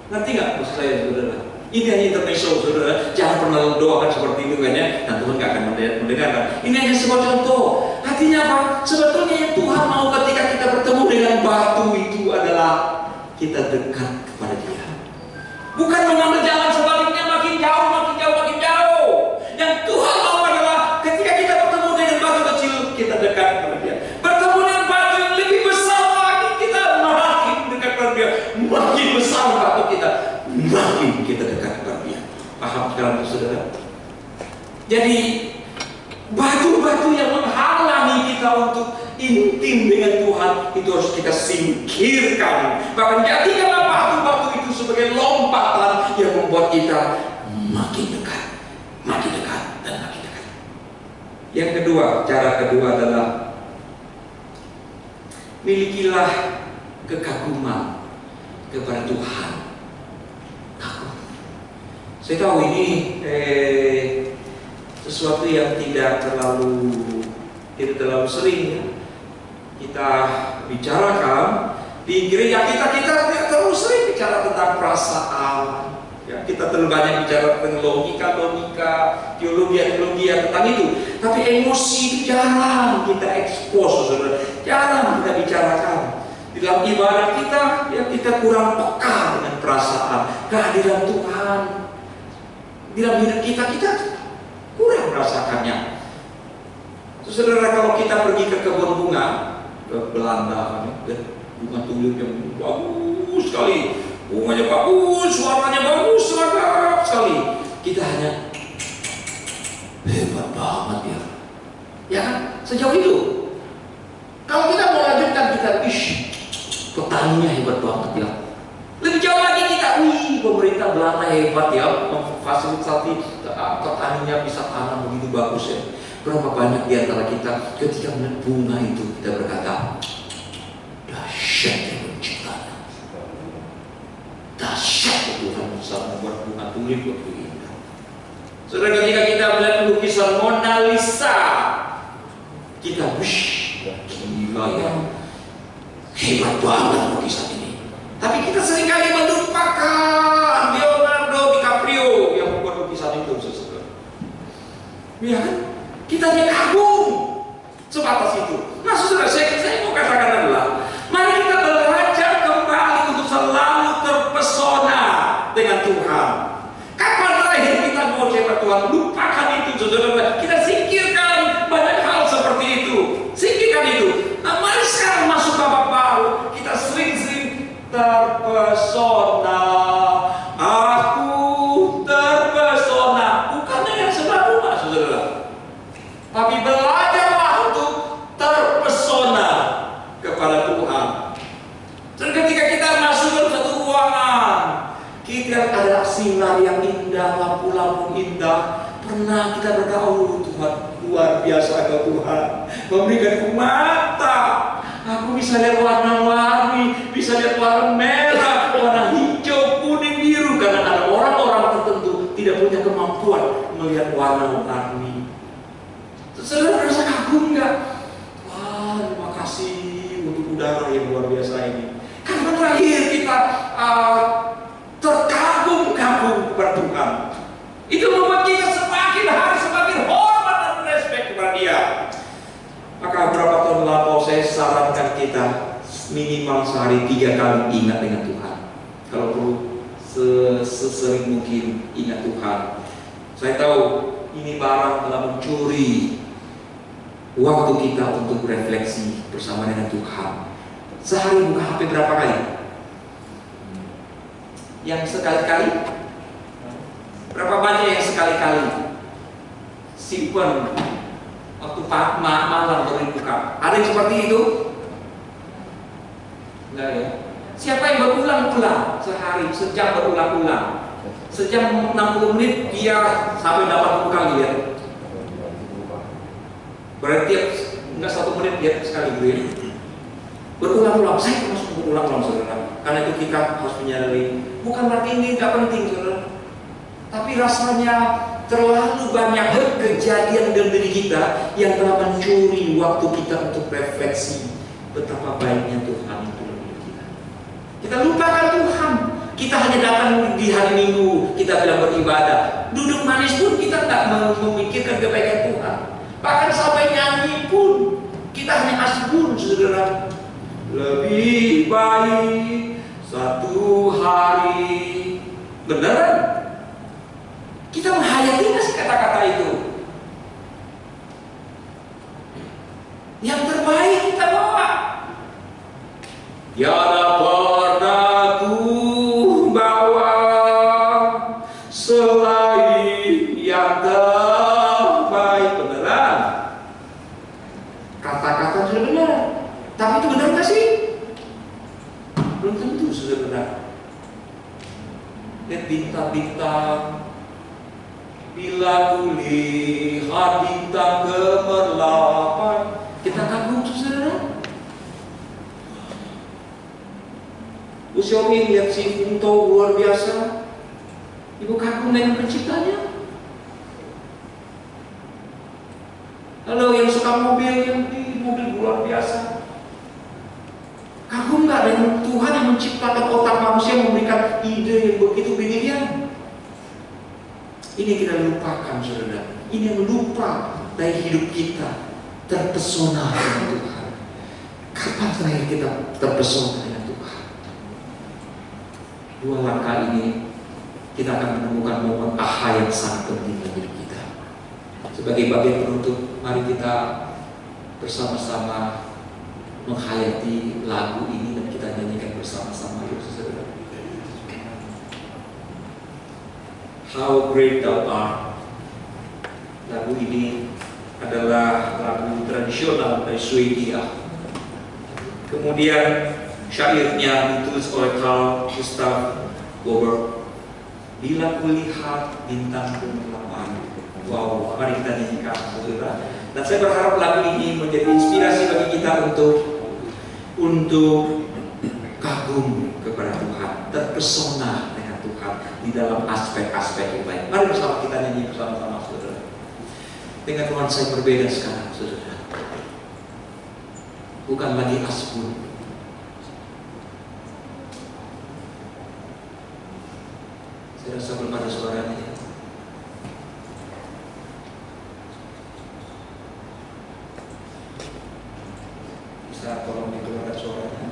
Speaker 2: Ngerti nggak maksud saya saudara? Ini hanya intermezzo saudara. Jangan pernah doakan seperti itu kan ya. Dan Tuhan nggak akan mendengarkan. Ini hanya sebuah contoh. Artinya apa? Sebetulnya yang Tuhan mau ketika kita bertemu dengan batu itu adalah kita dekat kepada Dia. Bukan mengambil jalan sebaliknya makin jauh. Yang Tuhan mau adalah ketika kita bertemu dengan batu kecil, kita dekat kepada Dia. Bertemu dengan batu yang lebih besar lagi, kita makin dekat kepada Dia. Makin besar batu kita, makin kita dekat kepada Dia. Paham sekarang saudara? Jadi batu-batu yang menghalangi kita untuk intim dengan Tuhan itu harus kita singkirkan. Bahkan jadikanlah batu-batu itu sebagai lompatan yang membuat kita makin dekat dan makin dekat. Yang kedua, cara kedua adalah milikilah kekaguman kepada Tuhan. Kagum. Saya tahu ini sesuatu yang tidak terlalu sering ya, kita bicarakan di gereja kita tidak terlalu sering bicara tentang perasaan ya, kita terlalu banyak bicara tentang logika teologi tentang itu, tapi emosi itu jarang kita expose saudara, jarang kita bicarakan. Di dalam ibadah kita ya, kita kurang peka dengan perasaan kehadiran Tuhan di dalam hidup kita kurang merasakannya. Saudara, kalau kita pergi ke kebun bunga ke Belanda, bunga tulip yang bagus sekali, bunganya bagus, warnanya bagus, seragam sekali, kita hanya hebat banget ya, ya kan? Sejauh itu. Kalau kita mau lanjutkan, kita petaninya hebat banget ya. Lebih jauh lagi kita, pemerintah Belanda hebat ya, memfasilitasi petaninya bisa tanam begitu bagus ya. Berapa banyak di antara kita ketika melihat bunga itu kita berkata, dahsyat yang menciptanya, dahsyat Tuhan bisa membuat bunga tulip begitu indah. Saudara, ketika kita melihat lukisan Mona Lisa, kita gila ya, hebat banget lukisan ini. Tapi kita seringkali melupakan Leonardo DiCaprio yang membuat lukisan itu, saudara. Ya kan? Kita hanya kagum sebatas itu. Nah saudara, saya mau katakan adalah, mari kita belajar kembali untuk selalu terpesona dengan Tuhan. Kapan terakhir kita mau cari Tuhan? Lupakan itu saudara. Kita singkirkan banyak hal seperti itu. Singkirkan itu. Nah mari sekarang masuk babak baru. Kita sering-sering terpesona. Aku terpesona. Bukan dengan sebelah rumah saudara, tapi belajarlah untuk terpesona kepada Tuhan. Dan ketika kita masuk ke satu ruangan, kita ada sinar yang indah, lampu-lampu indah. Pernah kita berkata, oh Tuhan, luar biasa Engkau Tuhan, memberikanku mata. Aku bisa lihat warna-warni, bisa lihat warna merah, warna hijau, kuning, biru. Karena ada orang-orang tertentu tidak punya kemampuan melihat warna-warni. Saudara merasa kagum nggak? Wah, terima kasih udara yang luar biasa ini. Karena terakhir kita terkagum-kagum kepada Tuhan. Itu membuat kita semakin hari semakin hormat dan respect kepada Dia. Maka beberapa tahun lalu saya sarankan kita minimal sehari 3 kali ingat dengan Tuhan. Kalau perlu sesering mungkin ingat Tuhan. Saya tahu ini barang telah mencuri waktu kita untuk refleksi bersama dengan Tuhan. Sehari buka HP berapa kali? Yang sekali-kali? Berapa banyak yang sekali-kali? Simpan waktu malam baru buka. Ada yang seperti itu? Enggak ya? Siapa yang berulang-ulang sehari, sejam berulang-ulang? Sejam 60 menit dia sampai 80 kali ya. Berarti enggak 1 menit dia sekali gitu ya. Berulang-ulang, saya termasuk berulang-ulang saudara. Karena itu kita harus menyadari, bukan berarti ini enggak penting saudara. Tapi rasanya terlalu banyak kejadian dalam diri kita yang telah mencuri waktu kita untuk refleksi betapa baiknya Tuhan itu dalam diri kita. Kita lupakan Tuhan. Kita hanya datang di hari Minggu, kita bilang beribadah. Duduk manis pun kita tidak memikirkan kebaikan Tuhan. Bahkan sampai nyanyi pun kita hanya asbun, saudara. Lebih baik satu hari. Beneran? Kita menghayati nggak sih kata-kata itu? Yang terbaik kita bawa. Tiada pernah bawa selain yang terbaik. Beneran? Kata-kata sudah benar. Tapi itu benar nggak sih? Belum tentu sudah benar. Lihat bintang-bintang. Bila kulihat bintang gemerlapan, kita kagum saudara. Usiomi lihat si Kunto luar biasa. Ibu kagum dengan penciptanya. Halo yang suka mobil, yang di mobil luar biasa. Kagum nggak dengan Tuhan yang menciptakan otak manusia, memberikan ide yang begitu brilian? Ini kita lupakan saudara. Ini yang lupa dari hidup kita terpesona dengan Tuhan. Kapan terakhir kita terpesona dengan Tuhan? 2 langkah ini kita akan menemukan momen aha yang sangat penting dalam hidup kita. Sebagai bagian penutup, mari kita bersama-sama menghayati lagu ini dan kita nyanyikan bersama-sama yuk saudara. How Great Thou Art. Lagu ini adalah lagu tradisional dari Swedia. Kemudian syairnya ditulis oleh Carl Gustav Boberg. Bila kulihat bintang gemerlapan. Wow, mari kita nyanyikan saudara. Dan saya berharap lagu ini menjadi inspirasi bagi kita untuk kagum kepada Tuhan, terpesona dengan Tuhan di dalam aspek-aspek yang baik. Mari bersama kita nyanyi bersama-sama saudara. Dengan Tuhan saya berbeda sekarang saudara. Bukan lagi asbun. Saya rasa belum ada suaranya. Bisa tolong dikeluarkan suaranya.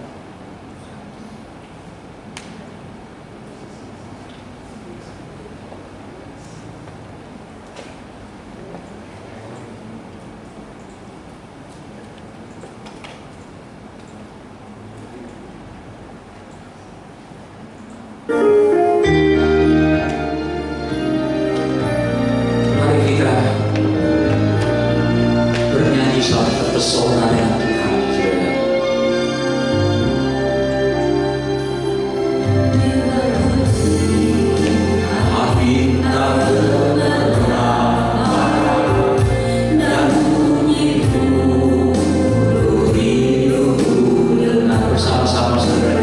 Speaker 2: Bersama-sama saudara.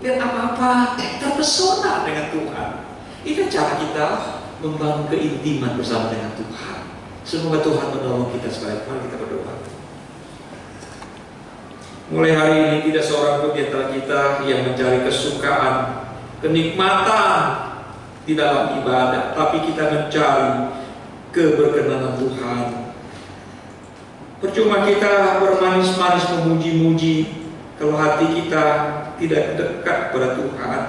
Speaker 2: lihat apa-apa, terpesona dengan Tuhan. Itu cara kita membangun keintiman bersama dengan Tuhan. Semoga Tuhan menolong kita sekalian. Mari kita berdoa. Mulai hari ini tidak seorang pun di antara kita yang mencari kesukaan, kenikmatan di dalam ibadah, tapi kita mencari keberkenanan Tuhan. Percuma kita bermanis-manis memuji-muji kalau hati kita tidak dekat kepada Tuhan.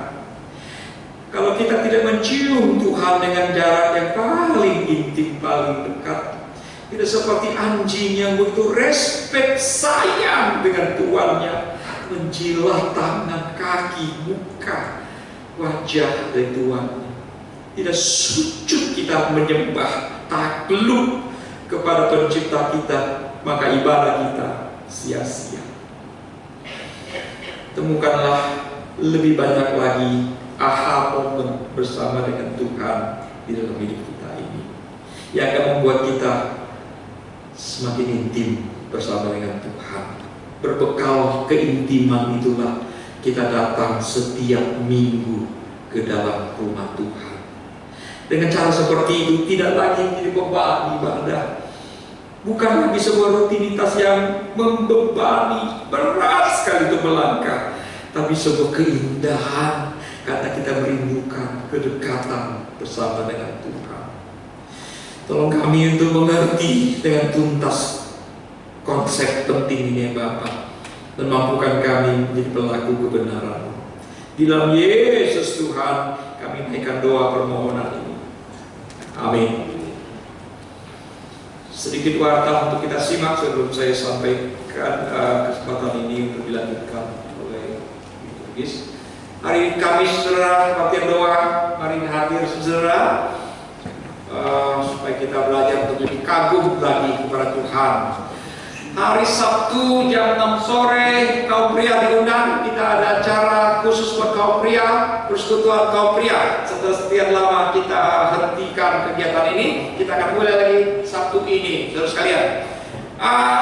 Speaker 2: Kalau kita tidak mencium Tuhan dengan jarak yang paling intim, paling dekat. Tidak seperti anjing yang begitu respect, sayang dengan tuannya, menjilat tangan, kaki, muka, wajah dari tuannya. Tidak sujud kita menyembah, takluk kepada pencipta kita, maka ibadah kita sia-sia. Temukanlah lebih banyak lagi aha moment bersama dengan Tuhan di dalam hidup kita ini, yang akan membuat kita semakin intim bersama dengan Tuhan. Berbekal keintiman itulah kita datang setiap minggu ke dalam rumah Tuhan. Dengan cara seperti itu tidak lagi menjadi beban ibadah, bukan lagi sebuah rutinitas yang membebani, berat sekali untuk melangkah, tapi sebuah keindahan karena kita merindukan kedekatan bersama dengan Tuhan. Tolong kami untuk mengerti dengan tuntas konsep penting ini ya Bapa, dan mampukan kami menjadi pelaku kebenaran. Di dalam Yesus Tuhan kami naikkan doa permohonan ini. Amin. Sedikit warta untuk kita simak sebelum saya sampaikan kesempatan ini untuk dilanjutkan oleh Gis. Hari Kamis saudara, latihan doa, mari hadir saudara. Supaya kita belajar untuk lebih kagum lagi kepada Tuhan. Hari Sabtu jam 6 sore kaum pria diundang. Kita ada acara khusus buat kaum pria, persekutuan kaum pria. Setelah sekian lama kita hentikan kegiatan ini, kita akan mulai lagi Sabtu ini, saudara sekalian.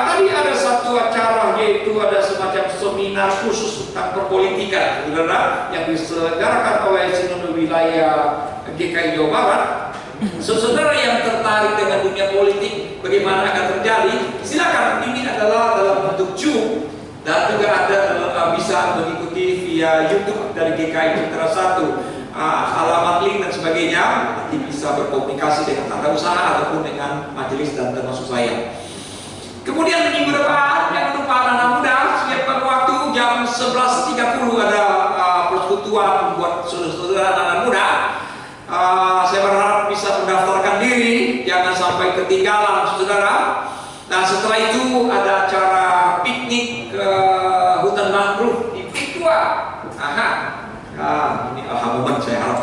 Speaker 2: Tadi ada satu acara, yaitu ada semacam seminar khusus tentang perpolitikan, saudara, yang diselenggarakan oleh Sinode Wilayah GKI Jawa Barat. Saudara yang tertarik dengan dunia politik, bagaimana akan terjadi, silakan. Ini adalah dalam bentuk Zoom dan juga ada bisa mengikuti via YouTube dari GKI Citra 1, alamat link dan sebagainya. Nanti bisa berkomunikasi dengan tanda usaha ataupun dengan majelis dan termasuk saya. Kemudian minggu depan jangan lupa anak muda, siapkan waktu jam 11.30 ada persekutuan buat saudara-saudara anak muda. Saya berharap bisa mendaftarkan diri, jangan sampai ketinggalan saudara. Nah setelah itu ada acara piknik ke hutan mangrove di Pitua. Ini momen saya harap.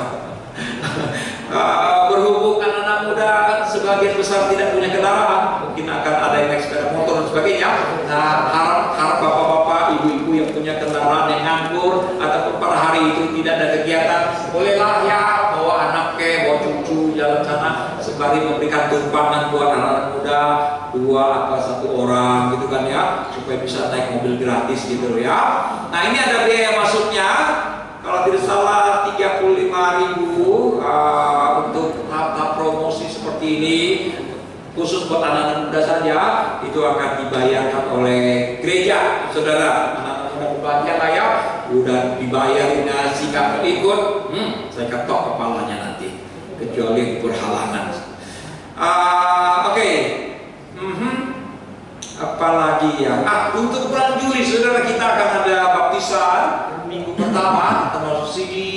Speaker 2: Berhubung anak-anak muda sebagian besar tidak punya kendaraan, mungkin akan ada yang naik sepeda motor dan sebagainya. Nah harap bapak-bapak, ibu-ibu yang punya kendaraan yang nganggur ataupun pada hari itu tidak ada kegiatan, bolehlah ya bawa anak bawa cucu jalan sana, sembari memberikan tumpangan buat anak-anak muda 2 atau 1 orang gitu kan ya, supaya bisa naik mobil gratis gitu ya. Nah ini ada biaya masuknya, kalau tidak salah 35.000 untuk tahap promosi seperti ini, khusus buat anak-anak muda saja, itu akan dibayarkan oleh gereja, saudara. Anak-anak muda berbahagia lah ya, udah dibayarin sikap ikut, saya ketok kepalanya nanti, kecuali berhalangan. Oke. Apalagi ya, untuk bulan Juli saudara kita akan ada baptisan minggu pertama, termasuk sini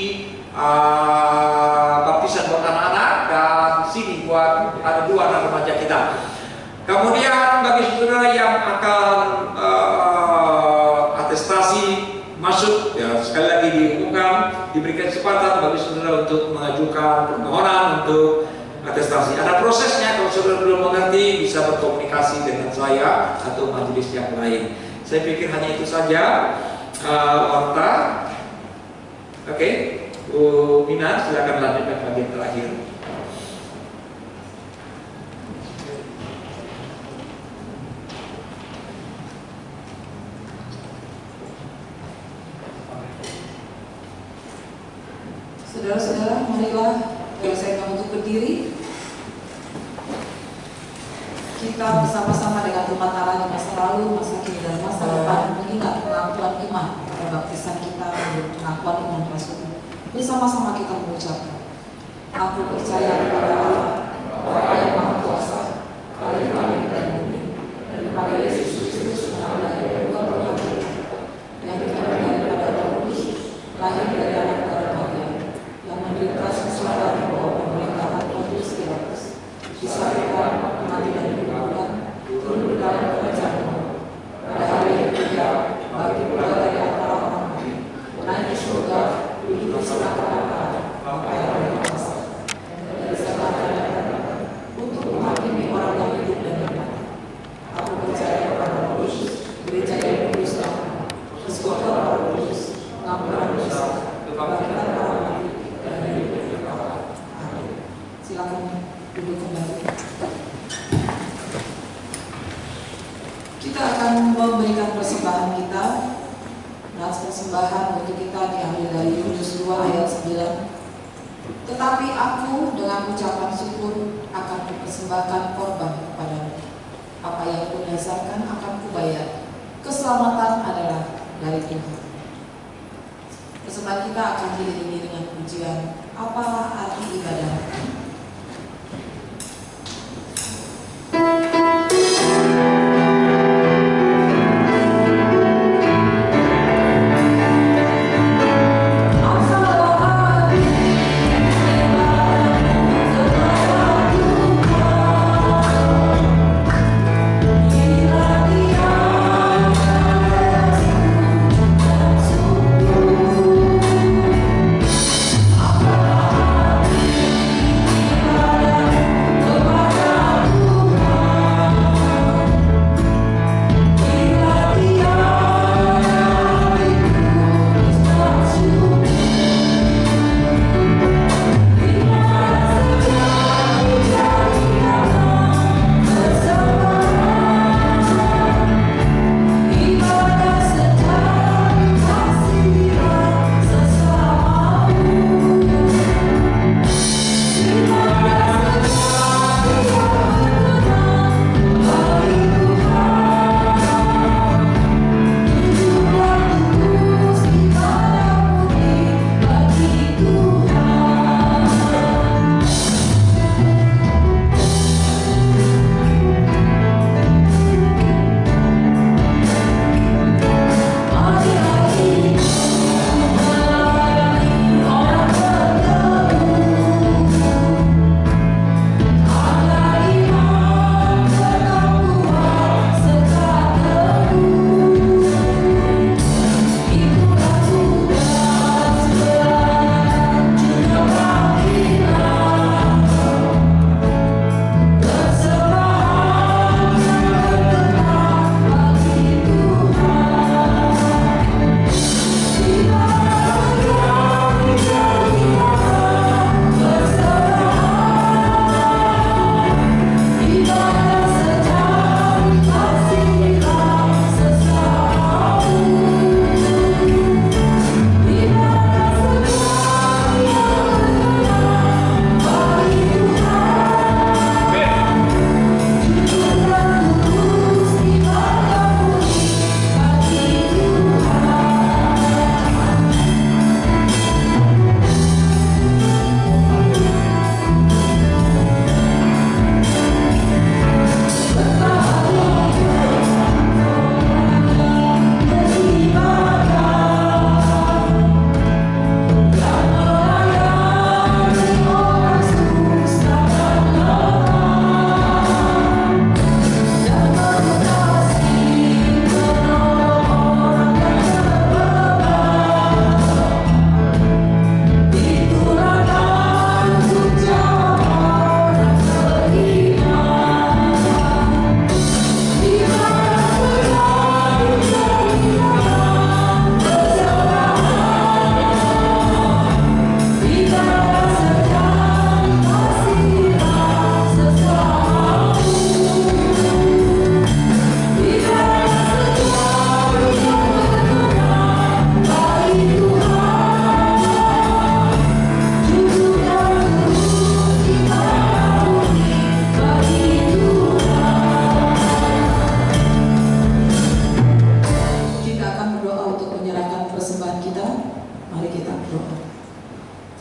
Speaker 2: baptisan buat anak-anak dan sini buat ada 2 anak remaja kita. Kemudian bagi saudara yang akan atestasi masuk, ya sekali lagi diumumkan, diberikan kesempatan bagi saudara untuk mengajukan permohonan untuk atestasi. Ada prosesnya, kalau saudara belum mengerti bisa berkomunikasi dengan saya atau majelis yang lain. Saya pikir hanya itu saja warta. Oke, Bu Mina silakan lanjutkan bagian terakhir.
Speaker 1: Saudara-saudara, marilah saya untuk berdiri. Kita bersama-sama dengan umat Allah di masa lalu, masa kini, dan masa depan mengingat pengakuan iman pada baptisan kita dan pengakuan iman Rasul. Bersama-sama kita mengucapkan, aku percaya kepada Allah, Bapa yang Maha Kuasa, Allah yang langit dan bumi, dan kepada Yesus Kristus, Anak yang Tuhan berhati, yang dikatakan daripada Roh Kudus, lahir dari anak darah Maria, yang menderita sesuai di bawah pemerintahan Pontius Pilatus, disalibkan, mati dan dikuburkan, turun ke dalam kerajaan Allah. Pada hari yang ketiga, bagi pula dari antara orang mati, naik ke surga, duduk di sebelah kanan Allah, Bapa yang Maha Kuasa, dan dari sana akan datang untuk menghakimi orang yang hidup dan yang mati. Aku percaya kepada Roh Kudus, gereja yang kudus dan persekutuan Roh Kudus, pengampunan dosa, kebangkitan orang mati, dan hidup yang kekal. Amin. Silakan duduk kembali. Kita akan memberikan persembahan kita. Nas persembahan untuk kita diambil dari Yunus 2 ayat 9. Tetapi aku dengan ucapan syukur akan mempersembahkan korban kepadamu. Apa yang kudasarkan akan kubayar. Keselamatan adalah dari Tuhan. Persembahan kita akan diiringi dengan pujian. Apalah arti ibadah?
Speaker 3: Apa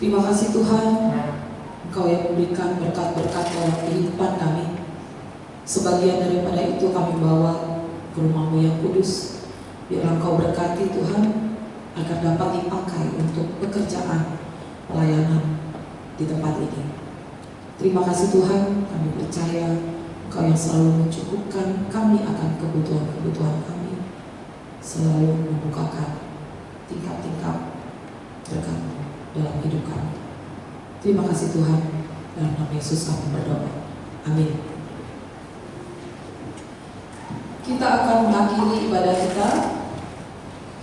Speaker 1: Terima kasih Tuhan, Engkau yang memberikan berkat-berkat dalam kehidupan kami. Sebagian daripada itu kami bawa ke rumah-Mu yang kudus. Biar Engkau berkati Tuhan, agar dapat dipakai untuk pekerjaan pelayanan di tempat ini. Terima kasih Tuhan, kami percaya Engkau yang selalu mencukupkan kami akan kebutuhan-kebutuhan kami, selalu membukakan tingkap-tingkap berkat-Mu dalam hidup kami. Terima kasih Tuhan, dalam nama Yesus kami berdoa. Amin. Kita akan mengakhiri ibadah kita.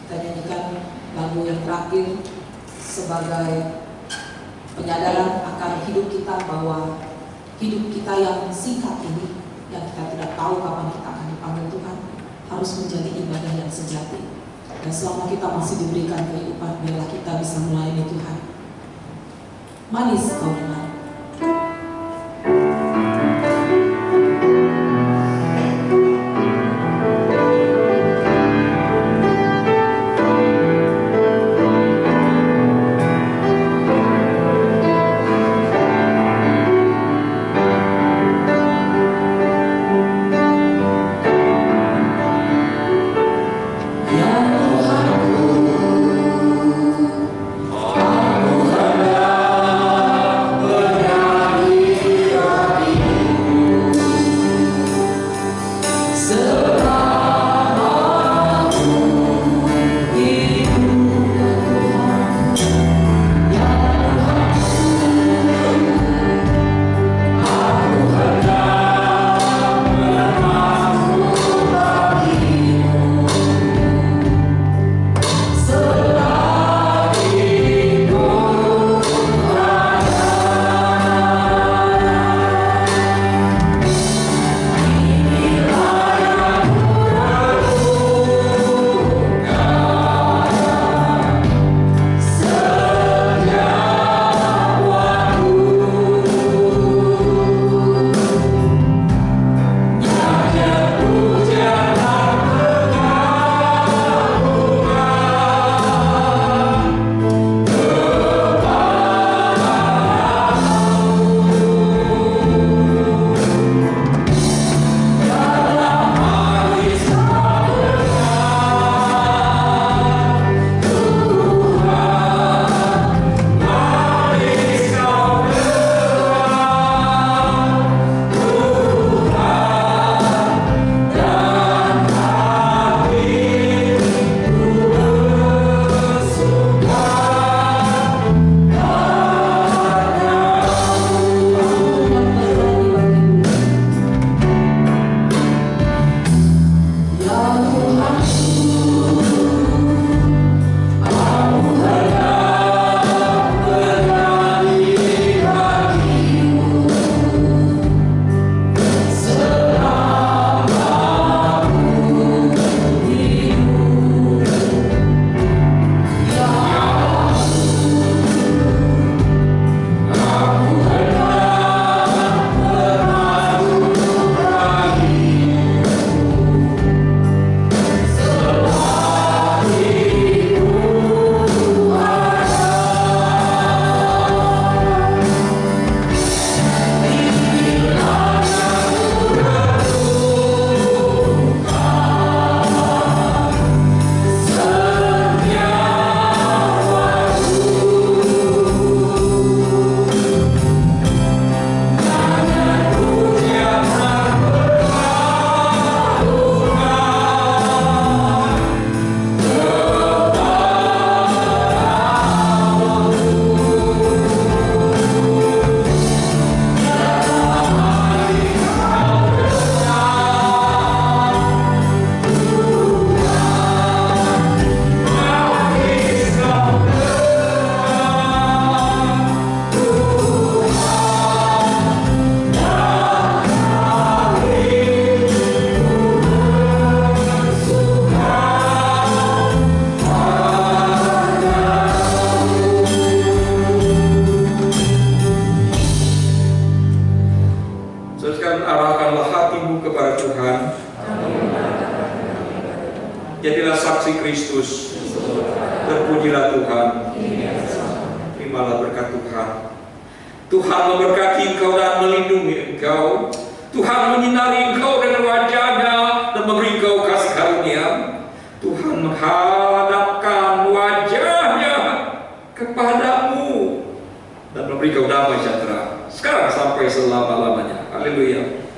Speaker 1: Kita nyanyikan lagu yang terakhir sebagai penyadaran akan hidup kita, bahwa hidup kita yang singkat ini, yang kita tidak tahu kapan kita akan dipanggil Tuhan, harus menjadi ibadah yang sejati. Dan selama kita masih diberikan kehidupan, biarlah kita bisa melayani Tuhan. Manis kau dengar.
Speaker 2: Jadilah saksi Kristus. Terpujilah Tuhan. Terimalah berkat Tuhan. Tuhan memberkati engkau dan melindungi engkau. Tuhan menyinari engkau dengan wajah-Nya dan memberi engkau kasih karunia. Tuhan menghadapkan wajah-Nya kepadamu dan memberi engkau damai sejahtera sekarang sampai selama-lamanya. Haleluya.